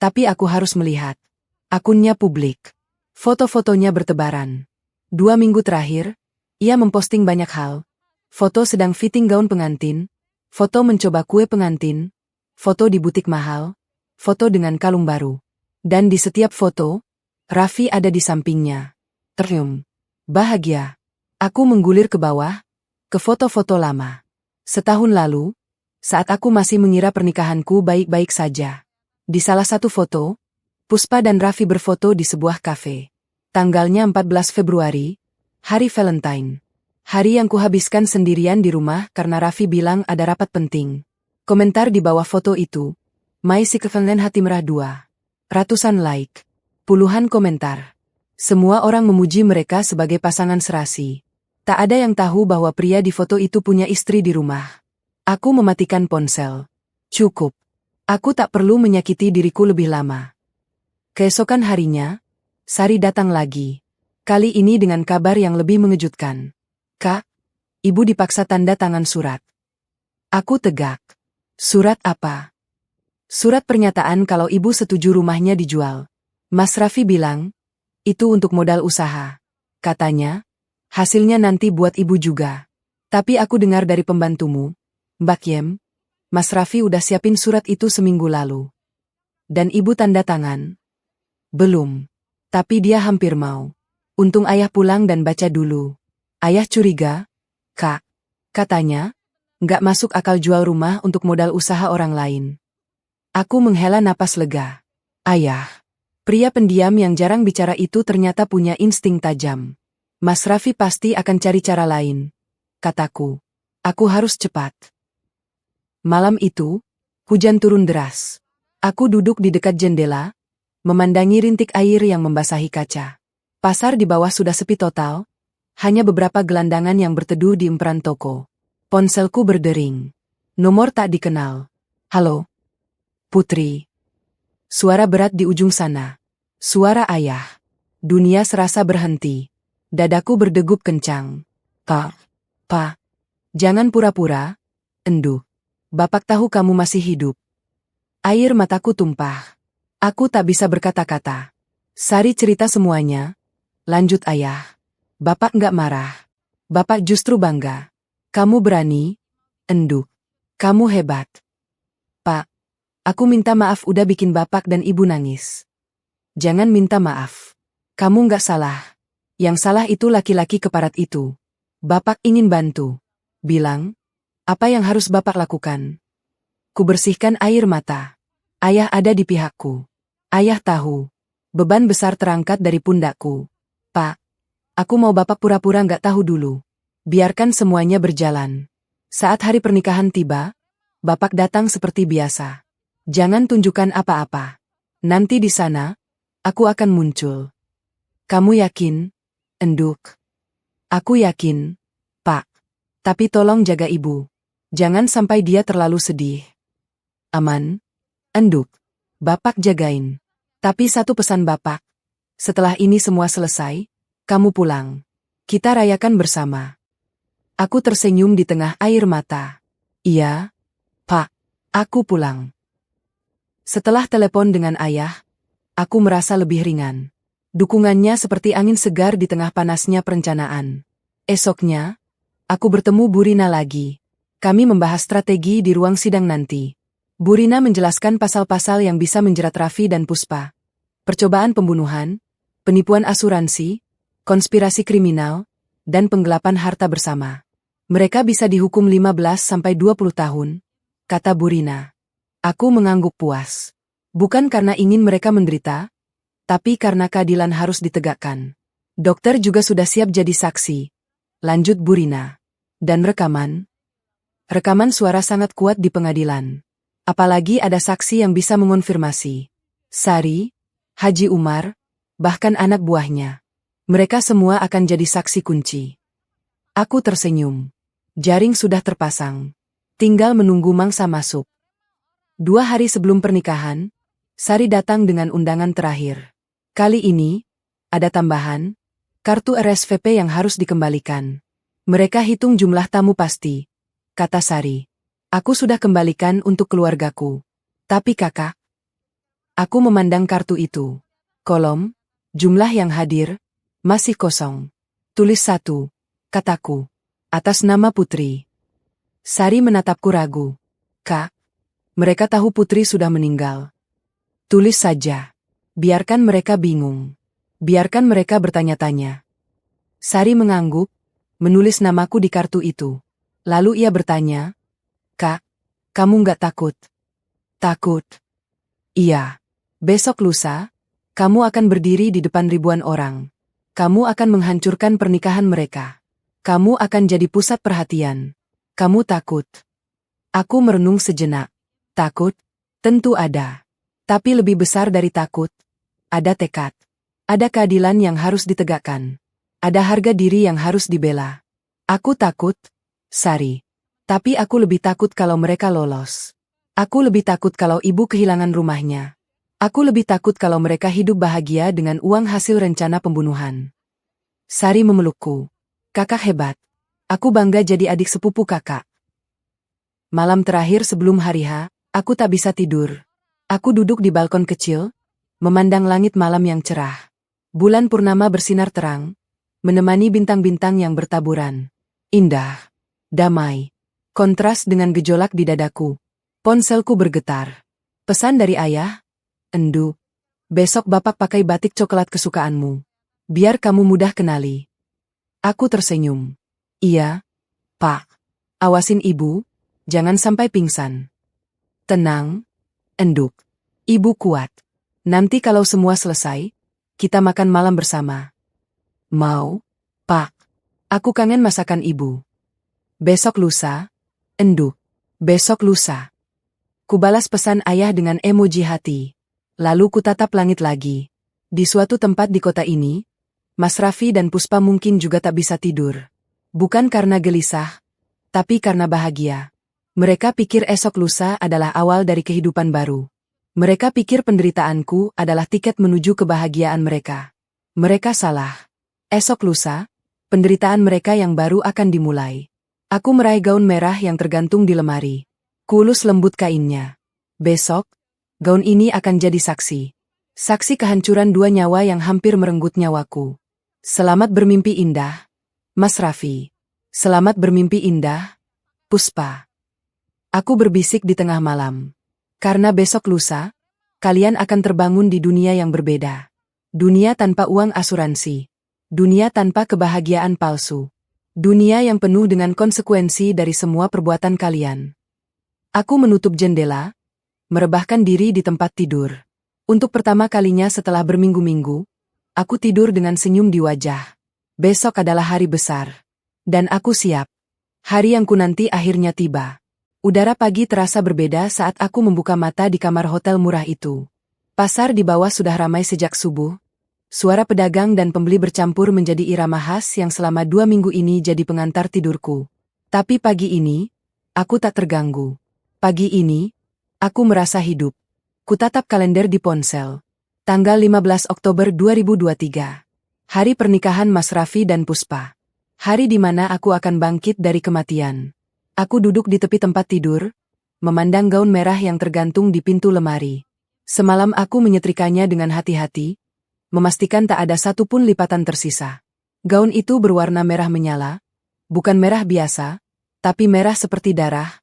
tapi aku harus melihat. Akunnya publik. Foto-fotonya bertebaran. 2 minggu terakhir, ia memposting banyak hal. Foto sedang fitting gaun pengantin, foto mencoba kue pengantin, foto di butik mahal, foto dengan kalung baru. Dan di setiap foto, Raffi ada di sampingnya. Tersenyum. Bahagia. Aku menggulir ke bawah, ke foto-foto lama. Setahun lalu, saat aku masih mengira pernikahanku baik-baik saja. Di salah satu foto, Puspa dan Raffi berfoto di sebuah kafe. Tanggalnya 14 Februari, hari Valentine. Hari yang kuhabiskan sendirian di rumah karena Raffi bilang ada rapat penting. Komentar di bawah foto itu, "My Secret Hati Merah 2. Ratusan like. Puluhan komentar. Semua orang memuji mereka sebagai pasangan serasi. Tak ada yang tahu bahwa pria di foto itu punya istri di rumah. Aku mematikan ponsel. Cukup. Aku tak perlu menyakiti diriku lebih lama. Keesokan harinya, Sari datang lagi. Kali ini dengan kabar yang lebih mengejutkan. Kak, ibu dipaksa tanda tangan surat. Aku tegak. Surat apa? Surat pernyataan kalau ibu setuju rumahnya dijual. Mas Raffi bilang, itu untuk modal usaha. Katanya, hasilnya nanti buat ibu juga. Tapi aku dengar dari pembantumu, Mbak Yem, Mas Raffi udah siapin surat itu seminggu lalu. Dan ibu tanda tangan? Belum. Tapi dia hampir mau. Untung ayah pulang dan baca dulu. Ayah curiga, Kak. Katanya, nggak masuk akal jual rumah untuk modal usaha orang lain. Aku menghela napas lega. Ayah. Pria pendiam yang jarang bicara itu ternyata punya insting tajam. Mas Raffi pasti akan cari cara lain. Kataku. Aku harus cepat. Malam itu, hujan turun deras. Aku duduk di dekat jendela, memandangi rintik air yang membasahi kaca. Pasar di bawah sudah sepi total, hanya beberapa gelandangan yang berteduh di emperan toko. Ponselku berdering. Nomor tak dikenal. Halo? Putri. Suara berat di ujung sana. Suara ayah. Dunia serasa berhenti. Dadaku berdegup kencang. Pak. Jangan pura-pura. Endu. Bapak tahu kamu masih hidup. Air mataku tumpah. Aku tak bisa berkata-kata. Sari cerita semuanya. Lanjut ayah. Bapak nggak marah. Bapak justru bangga. Kamu berani. Endu. Kamu hebat. Pak. Aku minta maaf udah bikin bapak dan ibu nangis. Jangan minta maaf. Kamu nggak salah. Yang salah itu laki-laki keparat itu. Bapak ingin bantu. Bilang, apa yang harus bapak lakukan? Kubersihkan air mata. Ayah ada di pihakku. Ayah tahu. Beban besar terangkat dari pundakku. Pak, aku mau bapak pura-pura nggak tahu dulu. Biarkan semuanya berjalan. Saat hari pernikahan tiba, bapak datang seperti biasa. Jangan tunjukkan apa-apa. Nanti di sana, aku akan muncul. Kamu yakin, Enduk? Aku yakin, Pak. Tapi tolong jaga ibu. Jangan sampai dia terlalu sedih. Aman? Enduk. Bapak jagain. Tapi satu pesan bapak. Setelah ini semua selesai, kamu pulang. Kita rayakan bersama. Aku tersenyum di tengah air mata. Iya, Pak, aku pulang. Setelah telepon dengan ayah, aku merasa lebih ringan. Dukungannya seperti angin segar di tengah panasnya perencanaan. Esoknya, aku bertemu Bu Rina lagi. Kami membahas strategi di ruang sidang nanti. Bu Rina menjelaskan pasal-pasal yang bisa menjerat Raffi dan Puspa. Percobaan pembunuhan, penipuan asuransi, konspirasi kriminal, dan penggelapan harta bersama. Mereka bisa dihukum 15-20 tahun, kata Bu Rina. Aku mengangguk puas. Bukan karena ingin mereka menderita, tapi karena keadilan harus ditegakkan. Dokter juga sudah siap jadi saksi. Lanjut Bu Rina. Dan rekaman? Rekaman suara sangat kuat di pengadilan. Apalagi ada saksi yang bisa mengonfirmasi. Sari, Haji Umar, bahkan anak buahnya. Mereka semua akan jadi saksi kunci. Aku tersenyum. Jaring sudah terpasang. Tinggal menunggu mangsa masuk. 2 hari sebelum pernikahan, Sari datang dengan undangan terakhir. Kali ini, ada tambahan, kartu RSVP yang harus dikembalikan. Mereka hitung jumlah tamu pasti, kata Sari. Aku sudah kembalikan untuk keluargaku. Tapi kakak, aku memandang kartu itu. Kolom, jumlah yang hadir, masih kosong. Tulis 1, kataku. Atas nama Putri. Sari menatapku ragu. Kak, mereka tahu Putri sudah meninggal. Tulis saja. Biarkan mereka bingung. Biarkan mereka bertanya-tanya. Sari mengangguk, menulis namaku di kartu itu. Lalu ia bertanya, Kak, kamu nggak takut? Takut? Iya. Besok lusa, kamu akan berdiri di depan ribuan orang. Kamu akan menghancurkan pernikahan mereka. Kamu akan jadi pusat perhatian. Kamu takut? Aku merenung sejenak. Takut? Tentu ada. Tapi lebih besar dari takut, ada tekad. Ada keadilan yang harus ditegakkan. Ada harga diri yang harus dibela. Aku takut, Sari. Tapi aku lebih takut kalau mereka lolos. Aku lebih takut kalau ibu kehilangan rumahnya. Aku lebih takut kalau mereka hidup bahagia dengan uang hasil rencana pembunuhan. Sari memelukku. Kakak hebat. Aku bangga jadi adik sepupu kakak. Malam terakhir sebelum hari H, aku tak bisa tidur. Aku duduk di balkon kecil, memandang langit malam yang cerah. Bulan purnama bersinar terang, menemani bintang-bintang yang bertaburan. Indah, damai, kontras dengan gejolak di dadaku. Ponselku bergetar. Pesan dari ayah, Endu, besok bapak pakai batik coklat kesukaanmu. Biar kamu mudah kenali. Aku tersenyum. Iya, Pak. Awasin ibu, jangan sampai pingsan. Tenang, Enduk. Ibu kuat. Nanti kalau semua selesai, kita makan malam bersama. Mau, Pak? Aku kangen masakan ibu. Besok lusa, Enduk. Besok lusa. Kubalas pesan ayah dengan emoji hati. Lalu kutatap langit lagi. Di suatu tempat di kota ini, Mas Raffi dan Puspa mungkin juga tak bisa tidur. Bukan karena gelisah, tapi karena bahagia. Mereka pikir esok lusa adalah awal dari kehidupan baru. Mereka pikir penderitaanku adalah tiket menuju kebahagiaan mereka. Mereka salah. Esok lusa, penderitaan mereka yang baru akan dimulai. Aku meraih gaun merah yang tergantung di lemari. Kulus lembut kainnya. Besok, gaun ini akan jadi saksi. Saksi kehancuran 2 nyawa yang hampir merenggut nyawaku. Selamat bermimpi indah, Mas Raffi. Selamat bermimpi indah, Puspa. Aku berbisik di tengah malam. Karena besok lusa, kalian akan terbangun di dunia yang berbeda. Dunia tanpa uang asuransi. Dunia tanpa kebahagiaan palsu. Dunia yang penuh dengan konsekuensi dari semua perbuatan kalian. Aku menutup jendela, merebahkan diri di tempat tidur. Untuk pertama kalinya setelah berminggu-minggu, aku tidur dengan senyum di wajah. Besok adalah hari besar. Dan aku siap. Hari yang kunanti akhirnya tiba. Udara pagi terasa berbeda saat aku membuka mata di kamar hotel murah itu. Pasar di bawah sudah ramai sejak subuh. Suara pedagang dan pembeli bercampur menjadi irama khas yang selama 2 minggu ini jadi pengantar tidurku. Tapi pagi ini, aku tak terganggu. Pagi ini, aku merasa hidup. Kutatap kalender di ponsel. Tanggal 15 Oktober 2023. Hari pernikahan Mas Raffi dan Puspa. Hari di mana aku akan bangkit dari kematian. Aku duduk di tepi tempat tidur, memandang gaun merah yang tergantung di pintu lemari. Semalam aku menyetrikanya dengan hati-hati, memastikan tak ada satupun lipatan tersisa. Gaun itu berwarna merah menyala, bukan merah biasa, tapi merah seperti darah,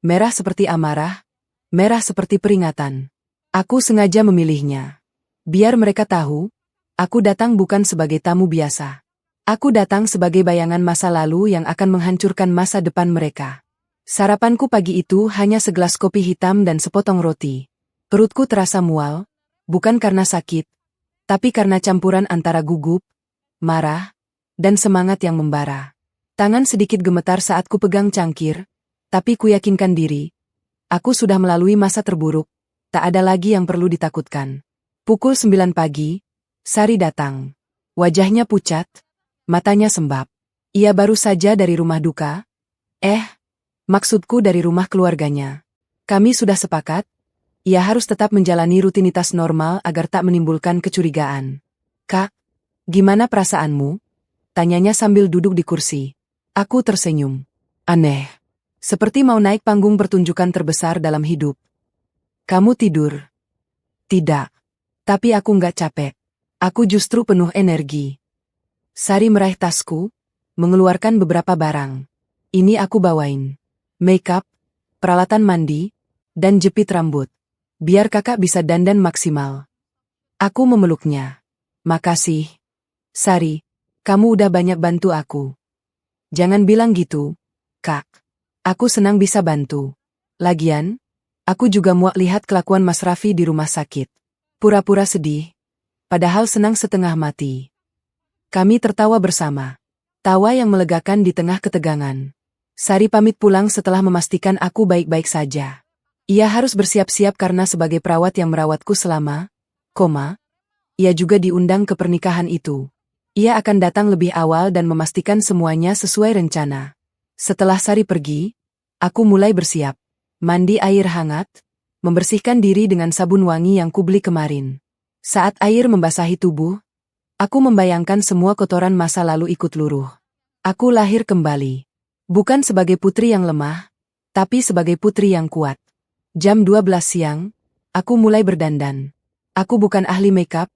merah seperti amarah, merah seperti peringatan. Aku sengaja memilihnya. Biar mereka tahu, aku datang bukan sebagai tamu biasa. Aku datang sebagai bayangan masa lalu yang akan menghancurkan masa depan mereka. Sarapanku pagi itu hanya segelas kopi hitam dan sepotong roti. Perutku terasa mual, bukan karena sakit, tapi karena campuran antara gugup, marah, dan semangat yang membara. Tangan sedikit gemetar saat ku pegang cangkir, tapi ku yakinkan diri. Aku sudah melalui masa terburuk, tak ada lagi yang perlu ditakutkan. Pukul 9 pagi, Sari datang. Wajahnya pucat, matanya sembab. Ia baru saja dari rumah duka. Maksudku dari rumah keluarganya. Kami sudah sepakat, ia harus tetap menjalani rutinitas normal agar tak menimbulkan kecurigaan. Kak, gimana perasaanmu? Tanyanya sambil duduk di kursi. Aku tersenyum. Aneh. Seperti mau naik panggung pertunjukan terbesar dalam hidup. Kamu tidur? Tidak. Tapi aku nggak capek. Aku justru penuh energi. Sari meraih tasku, mengeluarkan beberapa barang. Ini aku bawain. Makeup, peralatan mandi, dan jepit rambut. Biar kakak bisa dandan maksimal. Aku memeluknya. Makasih. Sari, kamu udah banyak bantu aku. Jangan bilang gitu, Kak. Aku senang bisa bantu. Lagian, aku juga muak lihat kelakuan Mas Raffi di rumah sakit. Pura-pura sedih, padahal senang setengah mati. Kami tertawa bersama. Tawa yang melegakan di tengah ketegangan. Sari pamit pulang setelah memastikan aku baik-baik saja. Ia harus bersiap-siap karena sebagai perawat yang merawatku selama, ia juga diundang ke pernikahan itu. Ia akan datang lebih awal dan memastikan semuanya sesuai rencana. Setelah Sari pergi, aku mulai bersiap. Mandi air hangat, membersihkan diri dengan sabun wangi yang kubeli kemarin. Saat air membasahi tubuh, aku membayangkan semua kotoran masa lalu ikut luruh. Aku lahir kembali. Bukan sebagai putri yang lemah, tapi sebagai putri yang kuat. Jam 12 siang, aku mulai berdandan. Aku bukan ahli makeup,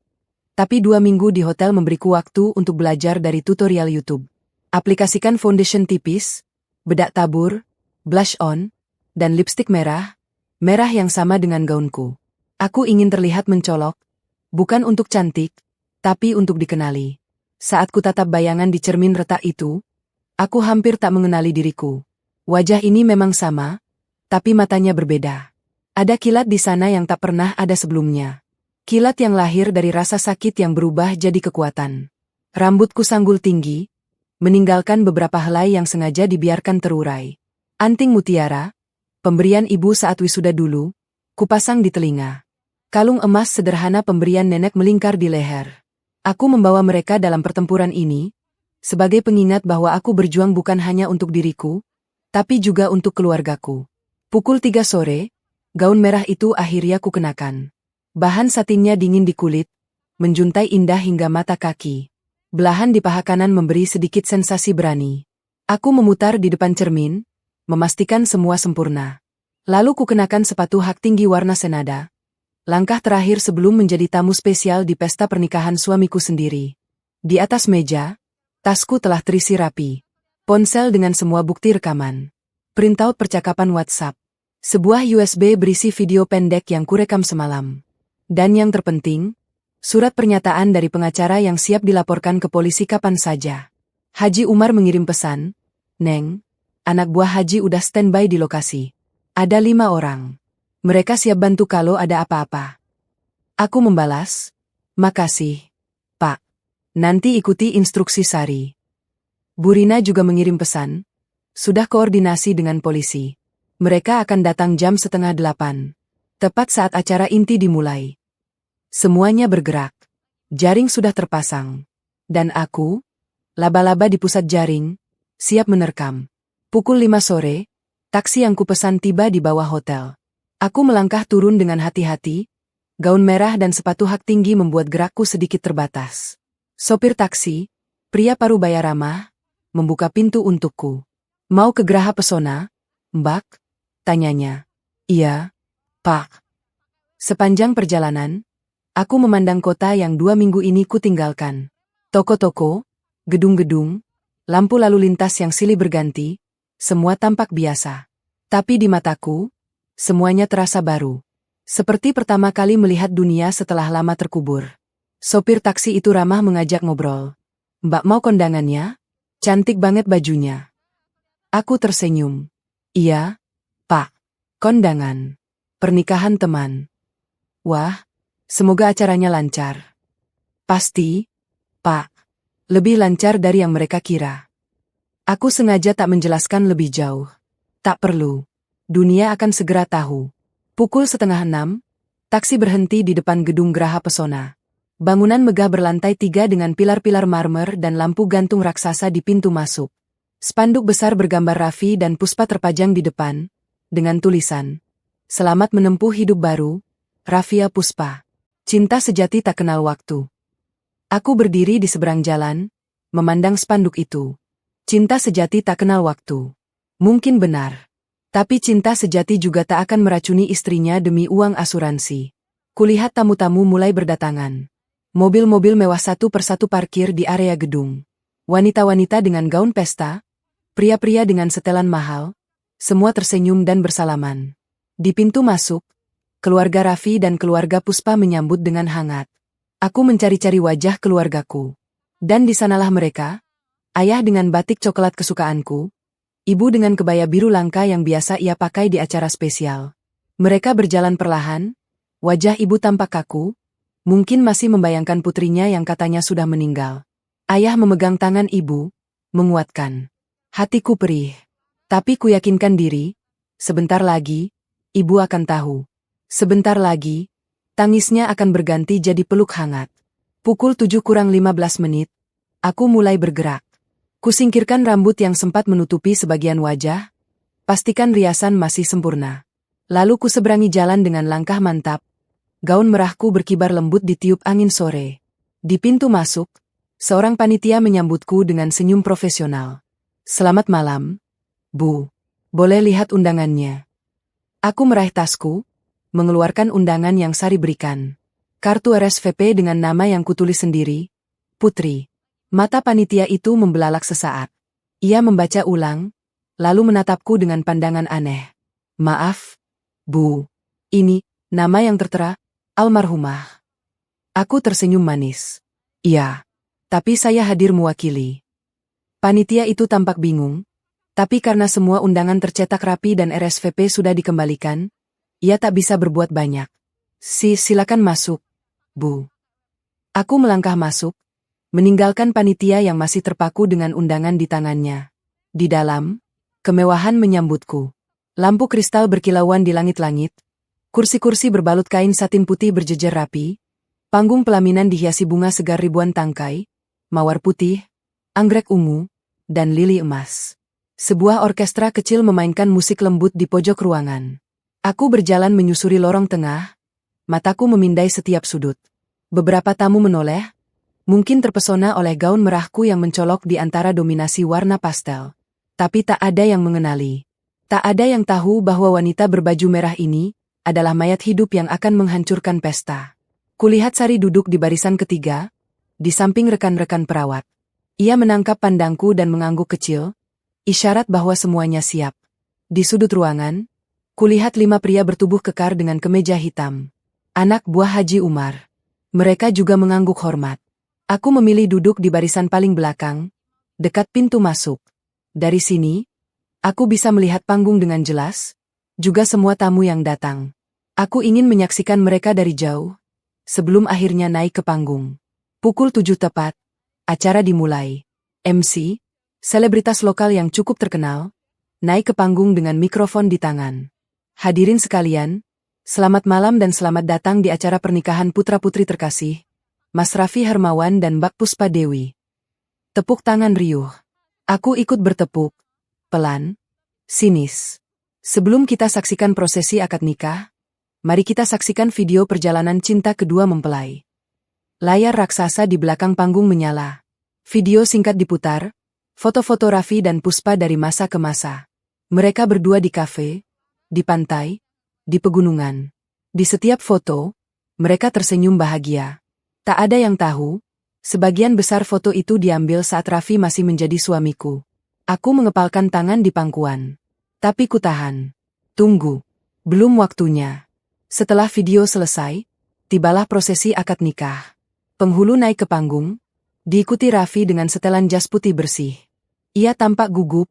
tapi 2 minggu di hotel memberiku waktu untuk belajar dari tutorial YouTube. Aplikasikan foundation tipis, bedak tabur, blush on, dan lipstik merah yang sama dengan gaunku. Aku ingin terlihat mencolok, bukan untuk cantik, tapi untuk dikenali. Saat ku tatap bayangan di cermin retak itu, aku hampir tak mengenali diriku. Wajah ini memang sama, tapi matanya berbeda. Ada kilat di sana yang tak pernah ada sebelumnya. Kilat yang lahir dari rasa sakit yang berubah jadi kekuatan. Rambutku sanggul tinggi, meninggalkan beberapa helai yang sengaja dibiarkan terurai. Anting mutiara, pemberian ibu saat wisuda dulu, kupasang di telinga. Kalung emas sederhana pemberian nenek melingkar di leher. Aku membawa mereka dalam pertempuran ini, sebagai pengingat bahwa aku berjuang bukan hanya untuk diriku, tapi juga untuk keluargaku. Pukul 3 sore, gaun merah itu akhirnya kukenakan. Bahan satinnya dingin di kulit, menjuntai indah hingga mata kaki. Belahan di paha kanan memberi sedikit sensasi berani. Aku memutar di depan cermin, memastikan semua sempurna. Lalu kukenakan sepatu hak tinggi warna senada. Langkah terakhir sebelum menjadi tamu spesial di pesta pernikahan suamiku sendiri. Di atas meja, tasku telah terisi rapi. Ponsel dengan semua bukti rekaman. Printout percakapan WhatsApp. Sebuah USB berisi video pendek yang kurekam semalam. Dan yang terpenting, surat pernyataan dari pengacara yang siap dilaporkan ke polisi kapan saja. Haji Umar mengirim pesan, "Neng, anak buah Haji udah standby di lokasi. Ada 5 orang. Mereka siap bantu kalau ada apa-apa." Aku membalas, "Makasih, Pak. Nanti ikuti instruksi Sari." Bu Rina juga mengirim pesan, "Sudah koordinasi dengan polisi. Mereka akan datang jam 7:30, tepat saat acara inti dimulai." Semuanya bergerak. Jaring sudah terpasang. Dan aku, laba-laba di pusat jaring, siap menerkam. Pukul 5 sore, taksi yang kupesan tiba di bawah hotel. Aku melangkah turun dengan hati-hati, gaun merah dan sepatu hak tinggi membuat gerakku sedikit terbatas. Sopir taksi, pria parubaya ramah, membuka pintu untukku. Mau ke Geraha Pesona, Mbak? Tanyanya. Iya, Pak. Sepanjang perjalanan, aku memandang kota yang 2 minggu ini kutinggalkan. Toko-toko, gedung-gedung, lampu lalu lintas yang silih berganti, semua tampak biasa. Tapi di mataku, semuanya terasa baru. Seperti pertama kali melihat dunia setelah lama terkubur. Sopir taksi itu ramah mengajak ngobrol. Mbak mau kondangannya? Cantik banget bajunya. Aku tersenyum. Iya, Pak. Kondangan. Pernikahan teman. Wah, semoga acaranya lancar. Pasti, Pak. Lebih lancar dari yang mereka kira. Aku sengaja tak menjelaskan lebih jauh. Tak perlu. Dunia akan segera tahu. Pukul 5:30, taksi berhenti di depan gedung Geraha Pesona. Bangunan megah berlantai 3 dengan pilar-pilar marmer dan lampu gantung raksasa di pintu masuk. Spanduk besar bergambar Raffi dan Puspa terpajang di depan, dengan tulisan, "Selamat menempuh hidup baru, Raffia Puspa. Cinta sejati tak kenal waktu." Aku berdiri di seberang jalan, memandang spanduk itu. Cinta sejati tak kenal waktu. Mungkin benar. Tapi cinta sejati juga tak akan meracuni istrinya demi uang asuransi. Kulihat tamu-tamu mulai berdatangan. Mobil-mobil mewah satu persatu parkir di area gedung. Wanita-wanita dengan gaun pesta, pria-pria dengan setelan mahal, semua tersenyum dan bersalaman. Di pintu masuk, keluarga Raffi dan keluarga Puspa menyambut dengan hangat. Aku mencari-cari wajah keluargaku. Dan di sanalah mereka, ayah dengan batik coklat kesukaanku, ibu dengan kebaya biru langka yang biasa ia pakai di acara spesial. Mereka berjalan perlahan, wajah ibu tampak kaku, mungkin masih membayangkan putrinya yang katanya sudah meninggal. Ayah memegang tangan ibu, menguatkan. Hatiku perih. Tapi kuyakinkan diri, sebentar lagi, ibu akan tahu. Sebentar lagi, tangisnya akan berganti jadi peluk hangat. Pukul 7:15, aku mulai bergerak. Kusingkirkan rambut yang sempat menutupi sebagian wajah, pastikan riasan masih sempurna. Lalu kuseberangi jalan dengan langkah mantap. Gaun merahku berkibar lembut ditiup angin sore. Di pintu masuk, seorang panitia menyambutku dengan senyum profesional. Selamat malam, Bu. Boleh lihat undangannya. Aku meraih tasku, mengeluarkan undangan yang Sari berikan. Kartu RSVP dengan nama yang kutulis sendiri, Putri. Mata panitia itu membelalak sesaat. Ia membaca ulang, lalu menatapku dengan pandangan aneh. Maaf, Bu. Ini, nama yang tertera, almarhumah. Aku tersenyum manis. Iya, tapi saya hadir mewakili. Panitia itu tampak bingung, tapi karena semua undangan tercetak rapi dan RSVP sudah dikembalikan, ia tak bisa berbuat banyak. Silakan masuk, Bu. Aku melangkah masuk, meninggalkan panitia yang masih terpaku dengan undangan di tangannya. Di dalam, kemewahan menyambutku. Lampu kristal berkilauan di langit-langit, kursi-kursi berbalut kain satin putih berjejer rapi, panggung pelaminan dihiasi bunga segar ribuan tangkai, mawar putih, anggrek ungu, dan lili emas. Sebuah orkestra kecil memainkan musik lembut di pojok ruangan. Aku berjalan menyusuri lorong tengah, mataku memindai setiap sudut. Beberapa tamu menoleh, mungkin terpesona oleh gaun merahku yang mencolok di antara dominasi warna pastel. Tapi tak ada yang mengenali. Tak ada yang tahu bahwa wanita berbaju merah ini adalah mayat hidup yang akan menghancurkan pesta. Kulihat Sari duduk di barisan ketiga, di samping rekan-rekan perawat. Ia menangkap pandangku dan mengangguk kecil, isyarat bahwa semuanya siap. Di sudut ruangan, kulihat 5 pria bertubuh kekar dengan kemeja hitam. Anak buah Haji Umar. Mereka juga mengangguk hormat. Aku memilih duduk di barisan paling belakang, dekat pintu masuk. Dari sini, aku bisa melihat panggung dengan jelas, juga semua tamu yang datang. Aku ingin menyaksikan mereka dari jauh, sebelum akhirnya naik ke panggung. Pukul 7 tepat, acara dimulai. MC, selebritas lokal yang cukup terkenal, naik ke panggung dengan mikrofon di tangan. Hadirin sekalian, selamat malam dan selamat datang di acara pernikahan putra-putri terkasih, Mas Raffi Hermawan dan Mbak Puspa Dewi. Tepuk tangan riuh. Aku ikut bertepuk. Pelan, sinis. Sebelum kita saksikan prosesi akad nikah, mari kita saksikan video perjalanan cinta kedua mempelai. Layar raksasa di belakang panggung menyala. Video singkat diputar, foto-foto Raffi dan Puspa dari masa ke masa. Mereka berdua di kafe, di pantai, di pegunungan. Di setiap foto, mereka tersenyum bahagia. Tak ada yang tahu, sebagian besar foto itu diambil saat Raffi masih menjadi suamiku. Aku mengepalkan tangan di pangkuan. Tapi kutahan. Tunggu. Belum waktunya. Setelah video selesai, tibalah prosesi akad nikah. Penghulu naik ke panggung, diikuti Raffi dengan setelan jas putih bersih. Ia tampak gugup,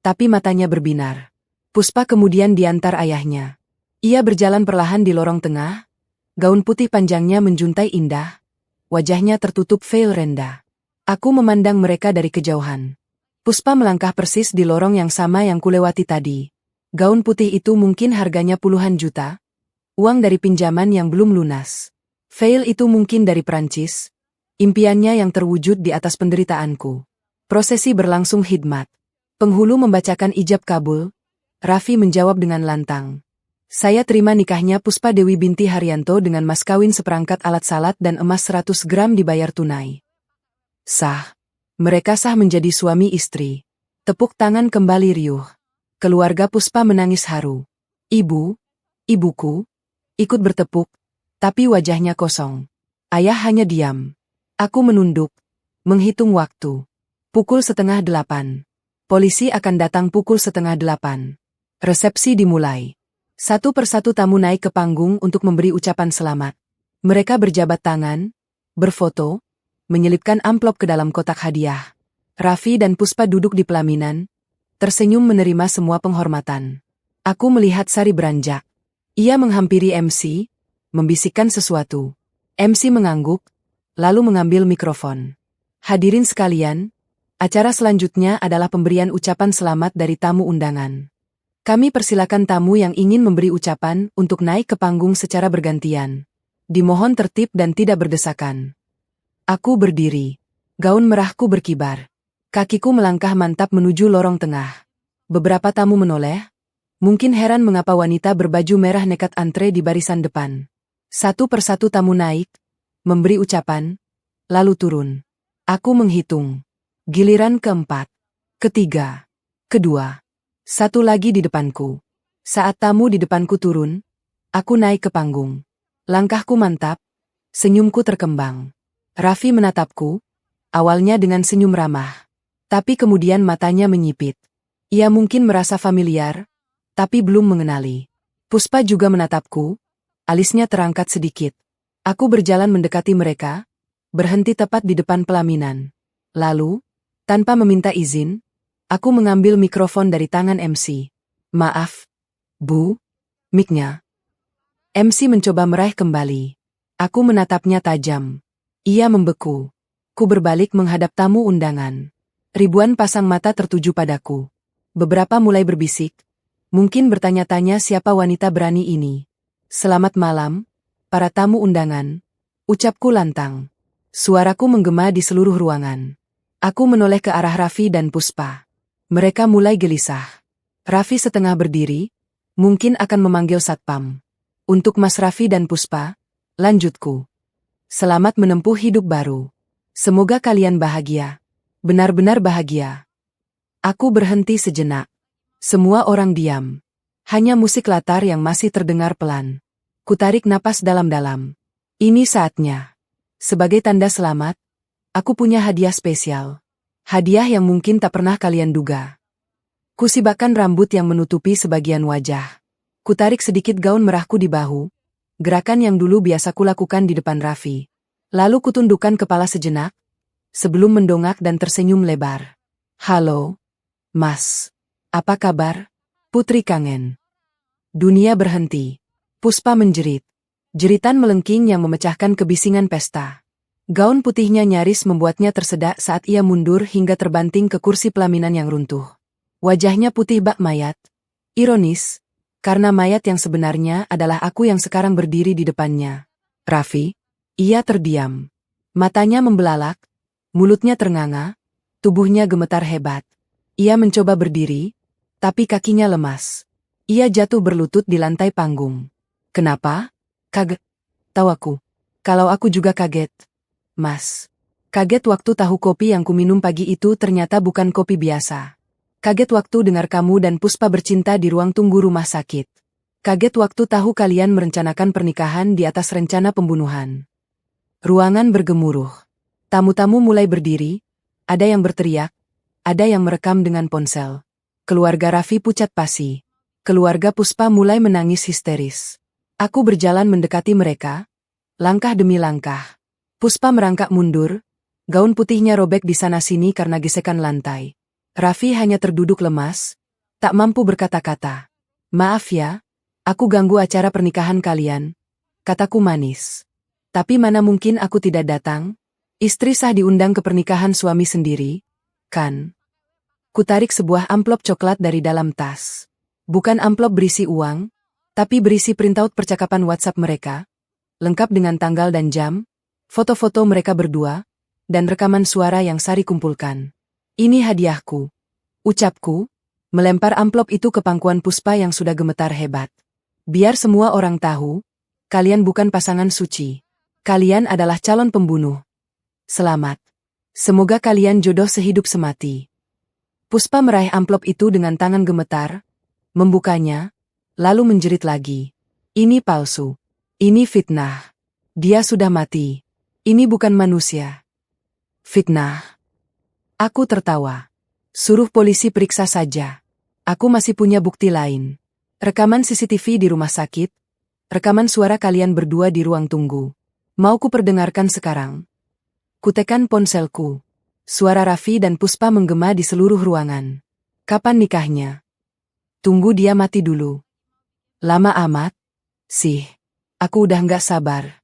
tapi matanya berbinar. Puspa kemudian diantar ayahnya. Ia berjalan perlahan di lorong tengah, gaun putih panjangnya menjuntai indah, wajahnya tertutup veil renda. Aku memandang mereka dari kejauhan. Puspa melangkah persis di lorong yang sama yang kulewati tadi. Gaun putih itu mungkin harganya puluhan juta, uang dari pinjaman yang belum lunas. Veil itu mungkin dari Perancis, impiannya yang terwujud di atas penderitaanku. Prosesi berlangsung khidmat. Penghulu membacakan ijab kabul, Raffi menjawab dengan lantang. Saya terima nikahnya Puspa Dewi binti Haryanto dengan mas kawin seperangkat alat salat dan emas 100 gram dibayar tunai. Sah. Mereka sah menjadi suami istri. Tepuk tangan kembali riuh. Keluarga Puspa menangis haru. Ibuku, ikut bertepuk, tapi wajahnya kosong. Ayah hanya diam. Aku menunduk, menghitung waktu. Pukul 7:30. Polisi akan datang pukul 7:30. Resepsi dimulai. Satu persatu tamu naik ke panggung untuk memberi ucapan selamat. Mereka berjabat tangan, berfoto, menyelipkan amplop ke dalam kotak hadiah. Raffi dan Puspa duduk di pelaminan, tersenyum menerima semua penghormatan. Aku melihat Sari beranjak. Ia menghampiri MC, membisikkan sesuatu. MC mengangguk, lalu mengambil mikrofon. Hadirin sekalian, acara selanjutnya adalah pemberian ucapan selamat dari tamu undangan. Kami persilakan tamu yang ingin memberi ucapan untuk naik ke panggung secara bergantian. Dimohon tertib dan tidak berdesakan. Aku berdiri. Gaun merahku berkibar. Kakiku melangkah mantap menuju lorong tengah. Beberapa tamu menoleh, mungkin heran mengapa wanita berbaju merah nekat antre di barisan depan. Satu persatu tamu naik, memberi ucapan, lalu turun. Aku menghitung. Giliran keempat, ketiga, kedua. Satu lagi di depanku. Saat tamu di depanku turun, aku naik ke panggung. Langkahku mantap, senyumku terkembang. Raffi menatapku, awalnya dengan senyum ramah. Tapi kemudian matanya menyipit. Ia mungkin merasa familiar, tapi belum mengenali. Puspa juga menatapku, alisnya terangkat sedikit. Aku berjalan mendekati mereka, berhenti tepat di depan pelaminan. Lalu, tanpa meminta izin, aku mengambil mikrofon dari tangan MC. Maaf, Bu, mic-nya. MC mencoba meraih kembali. Aku menatapnya tajam. Ia membeku. Ku berbalik menghadap tamu undangan. Ribuan pasang mata tertuju padaku. Beberapa mulai berbisik, mungkin bertanya-tanya siapa wanita berani ini. Selamat malam, para tamu undangan. Ucapku lantang. Suaraku menggema di seluruh ruangan. Aku menoleh ke arah Raffi dan Puspa. Mereka mulai gelisah. Raffi setengah berdiri, mungkin akan memanggil satpam. Untuk Mas Raffi dan Puspa, lanjutku. Selamat menempuh hidup baru. Semoga kalian bahagia. Benar-benar bahagia. Aku berhenti sejenak. Semua orang diam. Hanya musik latar yang masih terdengar pelan. Kutarik napas dalam-dalam. Ini saatnya. Sebagai tanda selamat, aku punya hadiah spesial. Hadiah yang mungkin tak pernah kalian duga. Kusibakkan rambut yang menutupi sebagian wajah. Kutarik sedikit gaun merahku di bahu. Gerakan yang dulu biasa kulakukan di depan Raffi. Lalu kutundukkan kepala sejenak, sebelum mendongak dan tersenyum lebar. Halo, Mas. Apa kabar? Putri kangen. Dunia berhenti. Puspa menjerit. Jeritan melengking yang memecahkan kebisingan pesta. Gaun putihnya nyaris membuatnya tersedak saat ia mundur hingga terbanting ke kursi pelaminan yang runtuh. Wajahnya putih bak mayat. Ironis, karena mayat yang sebenarnya adalah aku yang sekarang berdiri di depannya. Raffi? Ia terdiam. Matanya membelalak. Mulutnya ternganga, tubuhnya gemetar hebat. Ia mencoba berdiri, tapi kakinya lemas. Ia jatuh berlutut di lantai panggung. Kenapa? Kaget. Tahu aku. Kalau aku juga kaget. Mas. Kaget waktu tahu kopi yang kuminum pagi itu ternyata bukan kopi biasa. Kaget waktu dengar kamu dan Puspa bercinta di ruang tunggu rumah sakit. Kaget waktu tahu kalian merencanakan pernikahan di atas rencana pembunuhan. Ruangan bergemuruh. Tamu-tamu mulai berdiri, ada yang berteriak, ada yang merekam dengan ponsel. Keluarga Raffi pucat pasi. Keluarga Puspa mulai menangis histeris. Aku berjalan mendekati mereka, langkah demi langkah. Puspa merangkak mundur, gaun putihnya robek di sana-sini karena gesekan lantai. Raffi hanya terduduk lemas, tak mampu berkata-kata. Maaf ya, aku ganggu acara pernikahan kalian, kataku manis. Tapi mana mungkin aku tidak datang? Istri sah diundang ke pernikahan suami sendiri, kan? Kutarik sebuah amplop coklat dari dalam tas. Bukan amplop berisi uang, tapi berisi printout percakapan WhatsApp mereka, lengkap dengan tanggal dan jam, foto-foto mereka berdua, dan rekaman suara yang Sari kumpulkan. Ini hadiahku, ucapku, melempar amplop itu ke pangkuan Puspa yang sudah gemetar hebat. Biar semua orang tahu, kalian bukan pasangan suci. Kalian adalah calon pembunuh. Selamat. Semoga kalian jodoh sehidup semati. Puspa meraih amplop itu dengan tangan gemetar, membukanya, lalu menjerit lagi. Ini palsu. Ini fitnah. Dia sudah mati. Ini bukan manusia. Fitnah. Aku tertawa. Suruh polisi periksa saja. Aku masih punya bukti lain. Rekaman CCTV di rumah sakit, rekaman suara kalian berdua di ruang tunggu. Mau ku perdengarkan sekarang. Kutekan ponselku. Suara Raffi dan Puspa menggema di seluruh ruangan. Kapan nikahnya? Tunggu dia mati dulu. Lama amat? Sih. Aku udah nggak sabar.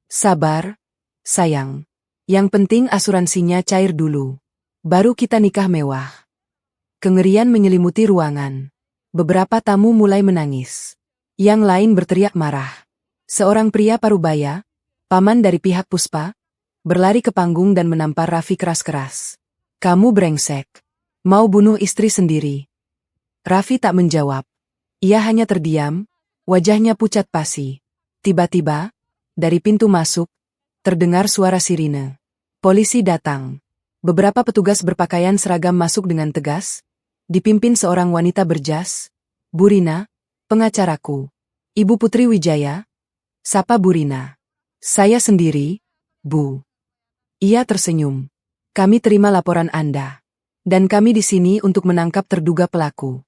Sabar, sayang. Yang penting asuransinya cair dulu. Baru kita nikah mewah. Kengerian menyelimuti ruangan. Beberapa tamu mulai menangis. Yang lain berteriak marah. Seorang pria parubaya, paman dari pihak Puspa, berlari ke panggung dan menampar Raffi keras-keras. Kamu brengsek. Mau bunuh istri sendiri. Raffi tak menjawab. Ia hanya terdiam, wajahnya pucat pasi. Tiba-tiba, dari pintu masuk, terdengar suara sirine. Polisi datang. Beberapa petugas berpakaian seragam masuk dengan tegas, dipimpin seorang wanita berjas. Bu Rina, pengacaraku. Ibu Putri Wijaya. Sapa Bu Rina. Saya sendiri, Bu. Ia tersenyum. Kami terima laporan Anda. Dan kami di sini untuk menangkap terduga pelaku.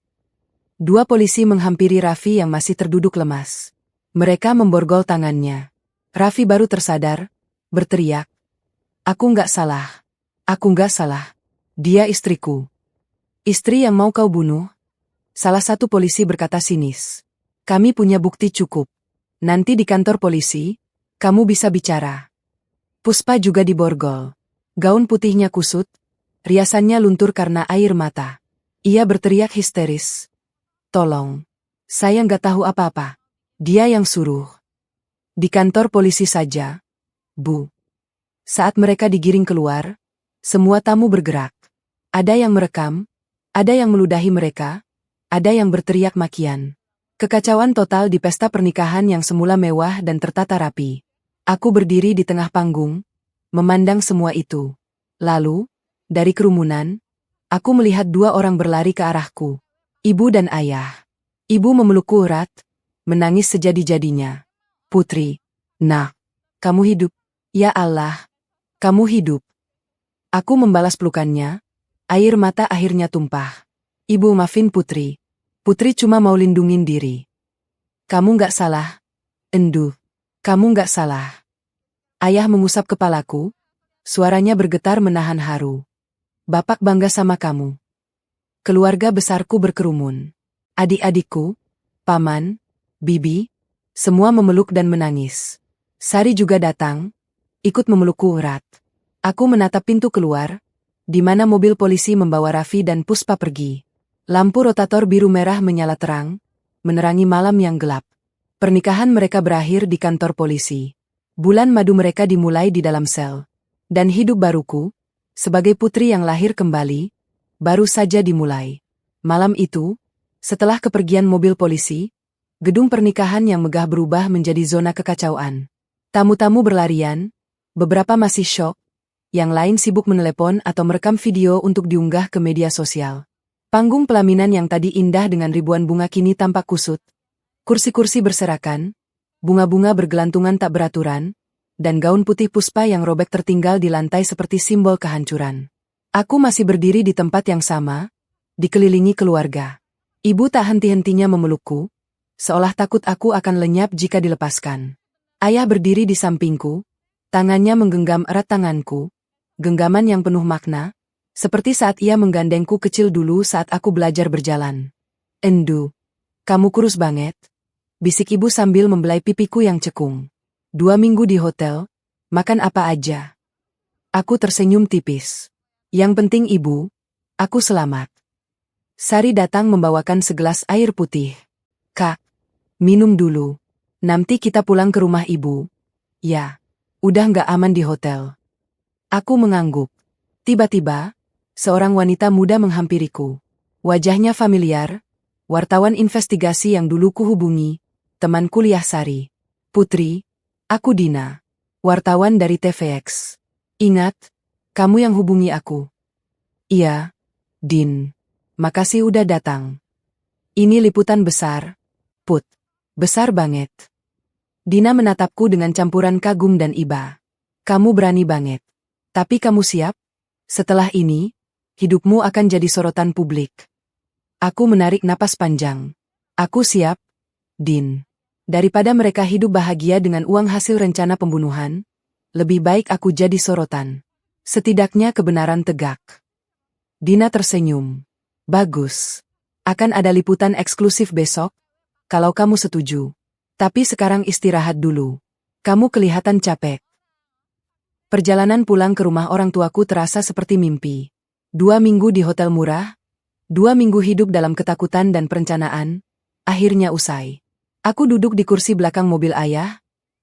Dua polisi menghampiri Raffi yang masih terduduk lemas. Mereka memborgol tangannya. Raffi baru tersadar, berteriak. Aku nggak salah. Aku nggak salah. Dia istriku. Istri yang mau kau bunuh? Salah satu polisi berkata sinis. Kami punya bukti cukup. Nanti di kantor polisi, kamu bisa bicara. Puspa juga diborgol. Gaun putihnya kusut, riasannya luntur karena air mata. Ia berteriak histeris. Tolong. Saya nggak tahu apa-apa. Dia yang suruh. Di kantor polisi saja, Bu. Saat mereka digiring keluar, semua tamu bergerak. Ada yang merekam, ada yang meludahi mereka, ada yang berteriak makian. Kekacauan total di pesta pernikahan yang semula mewah dan tertata rapi. Aku berdiri di tengah panggung, memandang semua itu. Lalu, dari kerumunan, aku melihat dua orang berlari ke arahku. Ibu dan ayah. Ibu memelukku erat, menangis sejadi-jadinya. Putri, nak, kamu hidup. Ya Allah, kamu hidup. Aku membalas pelukannya, air mata akhirnya tumpah. Ibu maafin Putri. Putri cuma mau lindungin diri. Kamu nggak salah. Endu, kamu nggak salah. Ayah mengusap kepalaku, suaranya bergetar menahan haru. Bapak bangga sama kamu. Keluarga besarku berkerumun. Adik-adikku, paman, bibi, semua memeluk dan menangis. Sari juga datang, ikut memelukku erat. Aku menatap pintu keluar, di mana mobil polisi membawa Raffi dan Puspa pergi. Lampu rotator biru merah menyala terang, menerangi malam yang gelap. Pernikahan mereka berakhir di kantor polisi. Bulan madu mereka dimulai di dalam sel. Dan hidup baruku, sebagai putri yang lahir kembali, baru saja dimulai. Malam itu, setelah kepergian mobil polisi, gedung pernikahan yang megah berubah menjadi zona kekacauan. Tamu-tamu berlarian, Beberapa masih syok, yang lain sibuk menelepon atau merekam video untuk diunggah ke media sosial. Panggung pelaminan yang tadi indah dengan ribuan bunga kini tampak kusut. Kursi-kursi berserakan, bunga-bunga bergelantungan tak beraturan, dan gaun putih Puspa yang robek tertinggal di lantai seperti simbol kehancuran. Aku masih berdiri di tempat yang sama, dikelilingi keluarga. Ibu tak henti-hentinya memelukku, seolah takut aku akan lenyap jika dilepaskan. Ayah berdiri di sampingku, tangannya menggenggam erat tanganku, genggaman yang penuh makna, seperti saat ia menggandengku kecil dulu saat aku belajar berjalan. "Endu, kamu kurus banget," bisik ibu sambil membelai pipiku yang cekung. "2 minggu di hotel, makan apa aja?" Aku tersenyum tipis. "Yang penting ibu, aku selamat." Sari datang membawakan segelas air putih. "Kak, minum dulu. Nanti kita pulang ke rumah ibu." "Ya, udah nggak aman di hotel." Aku mengangguk. Tiba-tiba, seorang wanita muda menghampiriku. Wajahnya familiar, wartawan investigasi yang dulu kuhubungi, teman kuliah Sari. "Putri, aku Dina, wartawan dari TVX. Ingat, kamu yang hubungi aku." "Iya, Din. Makasih udah datang. Ini liputan besar, Put. Besar banget." Dina menatapku dengan campuran kagum dan iba. "Kamu berani banget. Tapi kamu siap? Setelah ini, hidupmu akan jadi sorotan publik." Aku menarik napas panjang. "Aku siap, Din. Daripada mereka hidup bahagia dengan uang hasil rencana pembunuhan, lebih baik aku jadi sorotan. Setidaknya kebenaran tegak." Dina tersenyum. "Bagus. Akan ada liputan eksklusif besok, kalau kamu setuju. Tapi sekarang istirahat dulu. Kamu kelihatan capek." Perjalanan pulang ke rumah orang tuaku terasa seperti mimpi. 2 minggu di hotel murah, 2 minggu hidup dalam ketakutan dan perencanaan, akhirnya usai. Aku duduk di kursi belakang mobil ayah,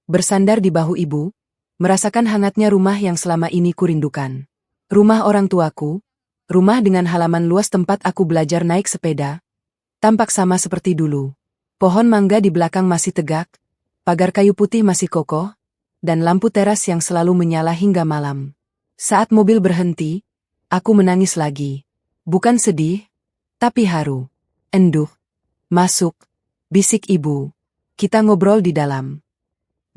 bersandar di bahu ibu, merasakan hangatnya rumah yang selama ini kurindukan. Rumah orang tuaku, rumah dengan halaman luas tempat aku belajar naik sepeda, tampak sama seperti dulu. Pohon mangga di belakang masih tegak, pagar kayu putih masih kokoh, dan lampu teras yang selalu menyala hingga malam. Saat mobil berhenti, aku menangis lagi. Bukan sedih, tapi haru. "Enduh, masuk," bisik ibu. "Kita ngobrol di dalam."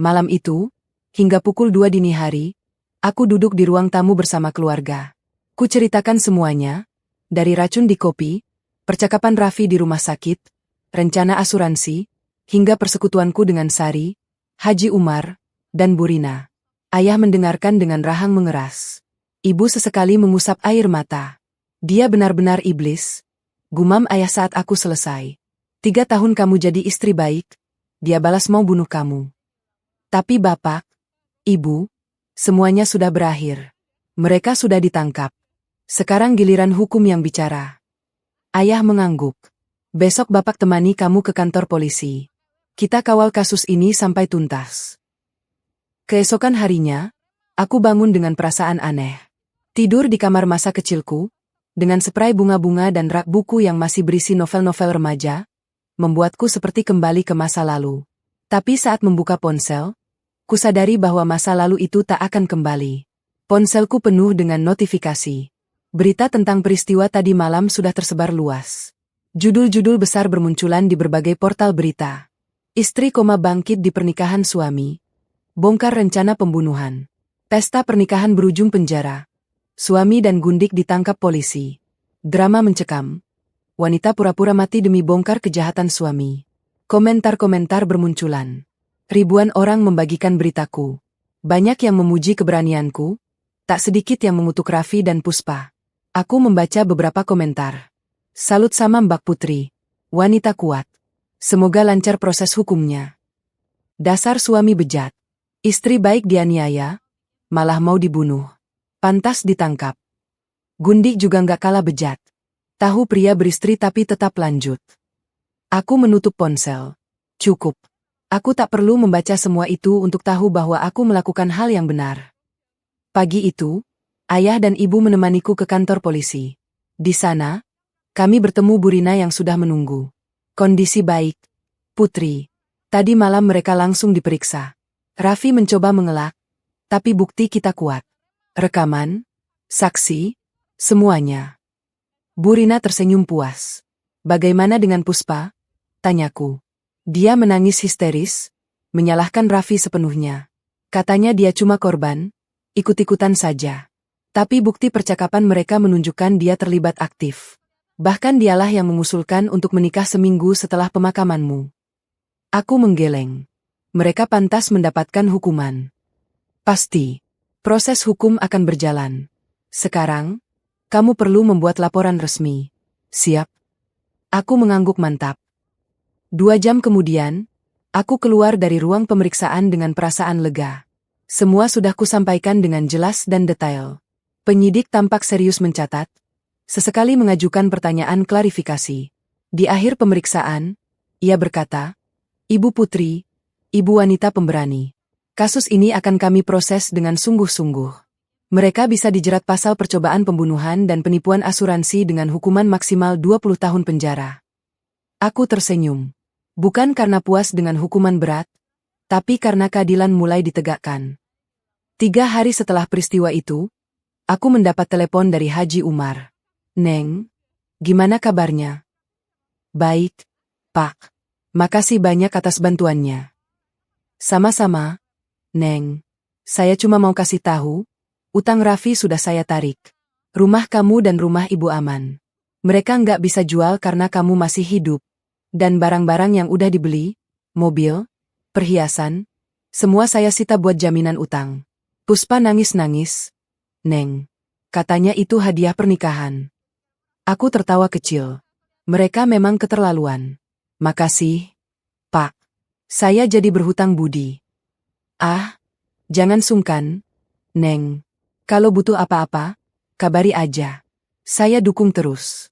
Malam itu, hingga pukul 2 dini hari, aku duduk di ruang tamu bersama keluarga. Ku ceritakan semuanya, dari racun di kopi, percakapan Raffi di rumah sakit, rencana asuransi, hingga persekutuanku dengan Sari, Haji Umar, dan Burina. Ayah mendengarkan dengan rahang mengeras. Ibu sesekali mengusap air mata. "Dia benar-benar iblis," gumam ayah saat aku selesai. 3 tahun kamu jadi istri baik, dia balas mau bunuh kamu. Tapi bapak, ibu, semuanya sudah berakhir. Mereka sudah ditangkap. Sekarang giliran hukum yang bicara." Ayah mengangguk. "Besok bapak temani kamu ke kantor polisi. Kita kawal kasus ini sampai tuntas." Keesokan harinya, aku bangun dengan perasaan aneh. Tidur di kamar masa kecilku, dengan spray bunga-bunga dan rak buku yang masih berisi novel-novel remaja, membuatku seperti kembali ke masa lalu. Tapi saat membuka ponsel, kusadari bahwa masa lalu itu tak akan kembali. Ponselku penuh dengan notifikasi. Berita tentang peristiwa tadi malam sudah tersebar luas. Judul-judul besar bermunculan di berbagai portal berita. Istri bangkit di pernikahan suami. Bongkar rencana pembunuhan. Pesta pernikahan berujung penjara. Suami dan Gundik ditangkap polisi. Drama mencekam. Wanita pura-pura mati demi bongkar kejahatan suami. Komentar-komentar bermunculan. Ribuan orang membagikan beritaku. Banyak yang memuji keberanianku, tak sedikit yang mengutuk Raffi dan Puspa. Aku membaca beberapa komentar. "Salut sama Mbak Putri. Wanita kuat. Semoga lancar proses hukumnya. Dasar suami bejat. Istri baik dianiaya, malah mau dibunuh. Pantas ditangkap." Gundik juga nggak kalah bejat. Tahu pria beristri tapi tetap lanjut. Aku menutup ponsel. Cukup. Aku tak perlu membaca semua itu untuk tahu bahwa aku melakukan hal yang benar. Pagi itu, ayah dan ibu menemaniku ke kantor polisi. Di sana, kami bertemu Burina yang sudah menunggu. "Kondisi baik, Putri. Tadi malam mereka langsung diperiksa." Raffi mencoba mengelak, Tapi bukti kita kuat. Rekaman, saksi, semuanya. Bu Rina tersenyum puas. Bagaimana dengan Puspa? Tanyaku. Dia menangis histeris, menyalahkan Raffi sepenuhnya. Katanya dia cuma korban, ikut-ikutan saja. Tapi bukti percakapan mereka menunjukkan dia terlibat aktif. Bahkan dialah yang mengusulkan untuk menikah seminggu setelah pemakamanmu. Aku menggeleng. Mereka pantas mendapatkan hukuman. Pasti. Proses hukum akan berjalan. Sekarang, kamu perlu membuat laporan resmi. Siap? Aku mengangguk mantap. 2 jam kemudian, aku keluar dari ruang pemeriksaan dengan perasaan lega. Semua sudah kusampaikan dengan jelas dan detail. Penyidik tampak serius mencatat, sesekali mengajukan pertanyaan klarifikasi. Di akhir pemeriksaan, ia berkata, "Ibu Putri, Ibu wanita pemberani. Kasus ini akan kami proses dengan sungguh-sungguh. Mereka bisa dijerat pasal percobaan pembunuhan dan penipuan asuransi dengan hukuman maksimal 20 tahun penjara." Aku tersenyum. Bukan karena puas dengan hukuman berat, tapi karena keadilan mulai ditegakkan. 3 hari setelah peristiwa itu, aku mendapat telepon dari Haji Umar. "Neng, gimana kabarnya?" "Baik, Pak. Makasih banyak atas bantuannya." "Sama-sama, Neng. Saya cuma mau kasih tahu, utang Raffi sudah saya tarik. Rumah kamu dan rumah Ibu aman. Mereka nggak bisa jual karena kamu masih hidup. Dan barang-barang yang udah dibeli, mobil, perhiasan, semua saya sita buat jaminan utang." Puspa nangis-nangis. "Neng, katanya itu hadiah pernikahan." Aku tertawa kecil. Mereka memang keterlaluan. "Makasih, Pak. Saya jadi berhutang budi." "Ah, jangan sungkan, Neng. Kalau butuh apa-apa, kabari aja. Saya dukung terus."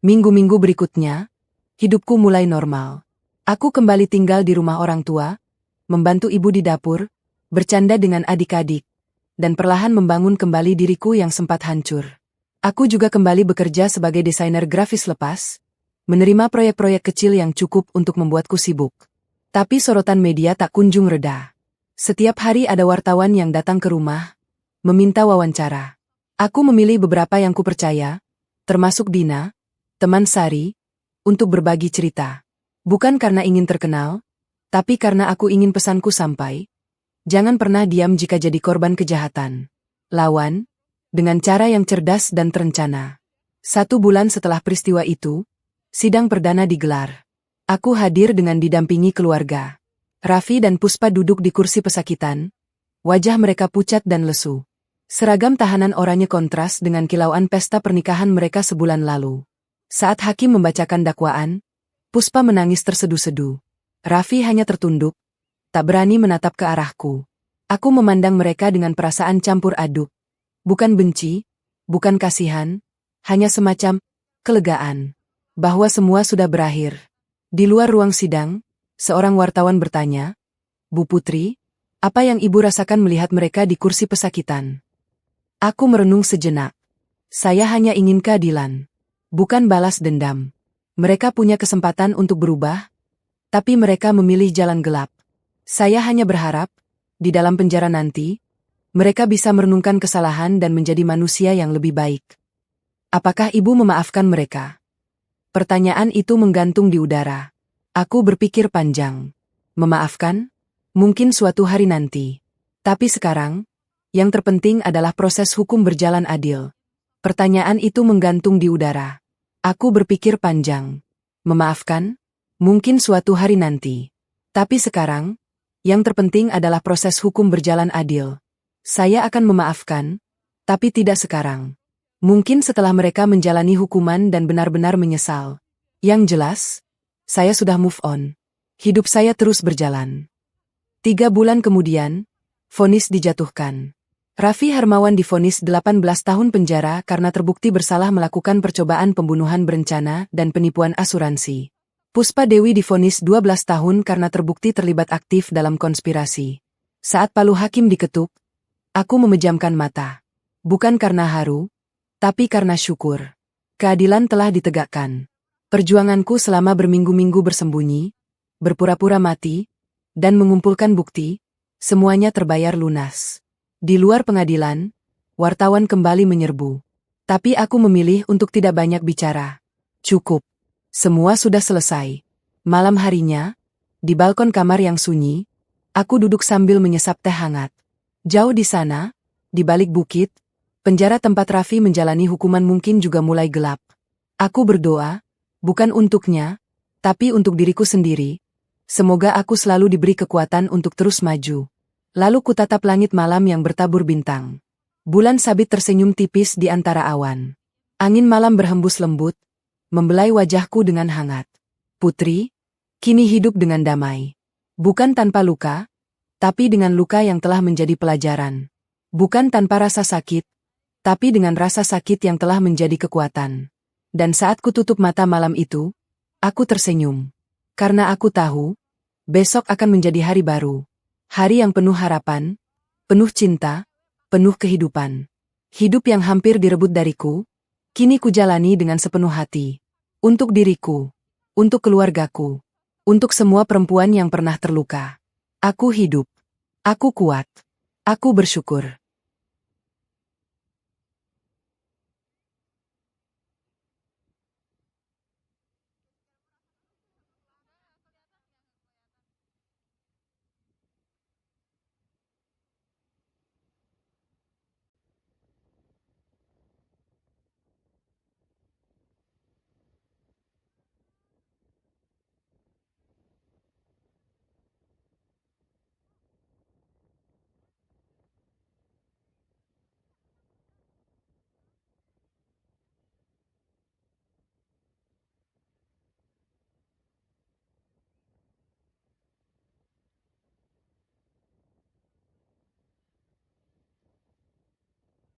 Minggu-minggu berikutnya, hidupku mulai normal. Aku kembali tinggal di rumah orang tua, membantu ibu di dapur, bercanda dengan adik-adik, dan perlahan membangun kembali diriku yang sempat hancur. Aku juga kembali bekerja sebagai desainer grafis lepas, menerima proyek-proyek kecil yang cukup untuk membuatku sibuk. Tapi sorotan media tak kunjung reda. Setiap hari ada wartawan yang datang ke rumah, meminta wawancara. Aku memilih beberapa yang kupercaya, termasuk Dina, teman Sari, untuk berbagi cerita. Bukan karena ingin terkenal, tapi karena aku ingin pesanku sampai. Jangan pernah diam jika jadi korban kejahatan. Lawan, dengan cara yang cerdas dan terencana. 1 bulan setelah peristiwa itu, sidang perdana digelar. Aku hadir dengan didampingi keluarga. Raffi dan Puspa duduk di kursi pesakitan. Wajah mereka pucat dan lesu. Seragam tahanan oranye kontras dengan kilauan pesta pernikahan mereka sebulan lalu. Saat hakim membacakan dakwaan, Puspa menangis tersedu-sedu. Raffi hanya tertunduk, tak berani menatap ke arahku. Aku memandang mereka dengan perasaan campur aduk. Bukan benci, bukan kasihan, hanya semacam kelegaan. Bahwa semua sudah berakhir. Di luar ruang sidang, seorang wartawan bertanya, "Bu Putri, apa yang ibu rasakan melihat mereka di kursi pesakitan?" Aku merenung sejenak. Saya hanya ingin keadilan. Bukan balas dendam. Mereka punya kesempatan untuk berubah, tapi mereka memilih jalan gelap. Saya hanya berharap, di dalam penjara nanti, mereka bisa merenungkan kesalahan dan menjadi manusia yang lebih baik. Apakah ibu memaafkan mereka? Pertanyaan itu menggantung di udara. Aku berpikir panjang. Memaafkan? Mungkin suatu hari nanti. Tapi sekarang, yang terpenting adalah proses hukum berjalan adil. Pertanyaan itu menggantung di udara. Aku berpikir panjang. Memaafkan? Mungkin suatu hari nanti. Tapi sekarang, yang terpenting adalah proses hukum berjalan adil. Saya akan memaafkan, tapi tidak sekarang. Mungkin setelah mereka menjalani hukuman dan benar-benar menyesal. Yang jelas, saya sudah move on. Hidup saya terus berjalan. 3 bulan kemudian, vonis dijatuhkan. Raffi Hermawan divonis 18 tahun penjara karena terbukti bersalah melakukan percobaan pembunuhan berencana dan penipuan asuransi. Puspa Dewi divonis 12 tahun karena terbukti terlibat aktif dalam konspirasi. Saat palu hakim diketuk, aku memejamkan mata. Bukan karena haru, tapi karena syukur. Keadilan telah ditegakkan. Perjuanganku selama berminggu-minggu bersembunyi, berpura-pura mati, dan mengumpulkan bukti, Semuanya terbayar lunas. Di luar pengadilan, wartawan kembali menyerbu. Tapi aku memilih untuk tidak banyak bicara. Cukup. Semua sudah selesai. Malam harinya, di balkon kamar yang sunyi, aku duduk sambil menyesap teh hangat. Jauh di sana, di balik bukit, penjara tempat Raffi menjalani hukuman mungkin juga mulai gelap. Aku berdoa, bukan untuknya, tapi untuk diriku sendiri. Semoga aku selalu diberi kekuatan untuk terus maju. Lalu kutatap langit malam yang bertabur bintang. Bulan sabit tersenyum tipis di antara awan. Angin malam berhembus lembut, membelai wajahku dengan hangat. Putri, kini hidup dengan damai. Bukan tanpa luka, tapi dengan luka yang telah menjadi pelajaran. Bukan tanpa rasa sakit, tapi dengan rasa sakit yang telah menjadi kekuatan. Dan saat kututup mata malam itu, aku tersenyum. Karena aku tahu, besok akan menjadi hari baru. Hari yang penuh harapan, penuh cinta, penuh kehidupan. Hidup yang hampir direbut dariku, kini kujalani dengan sepenuh hati. Untuk diriku, untuk keluargaku, untuk semua perempuan yang pernah terluka. Aku hidup. Aku kuat. Aku bersyukur.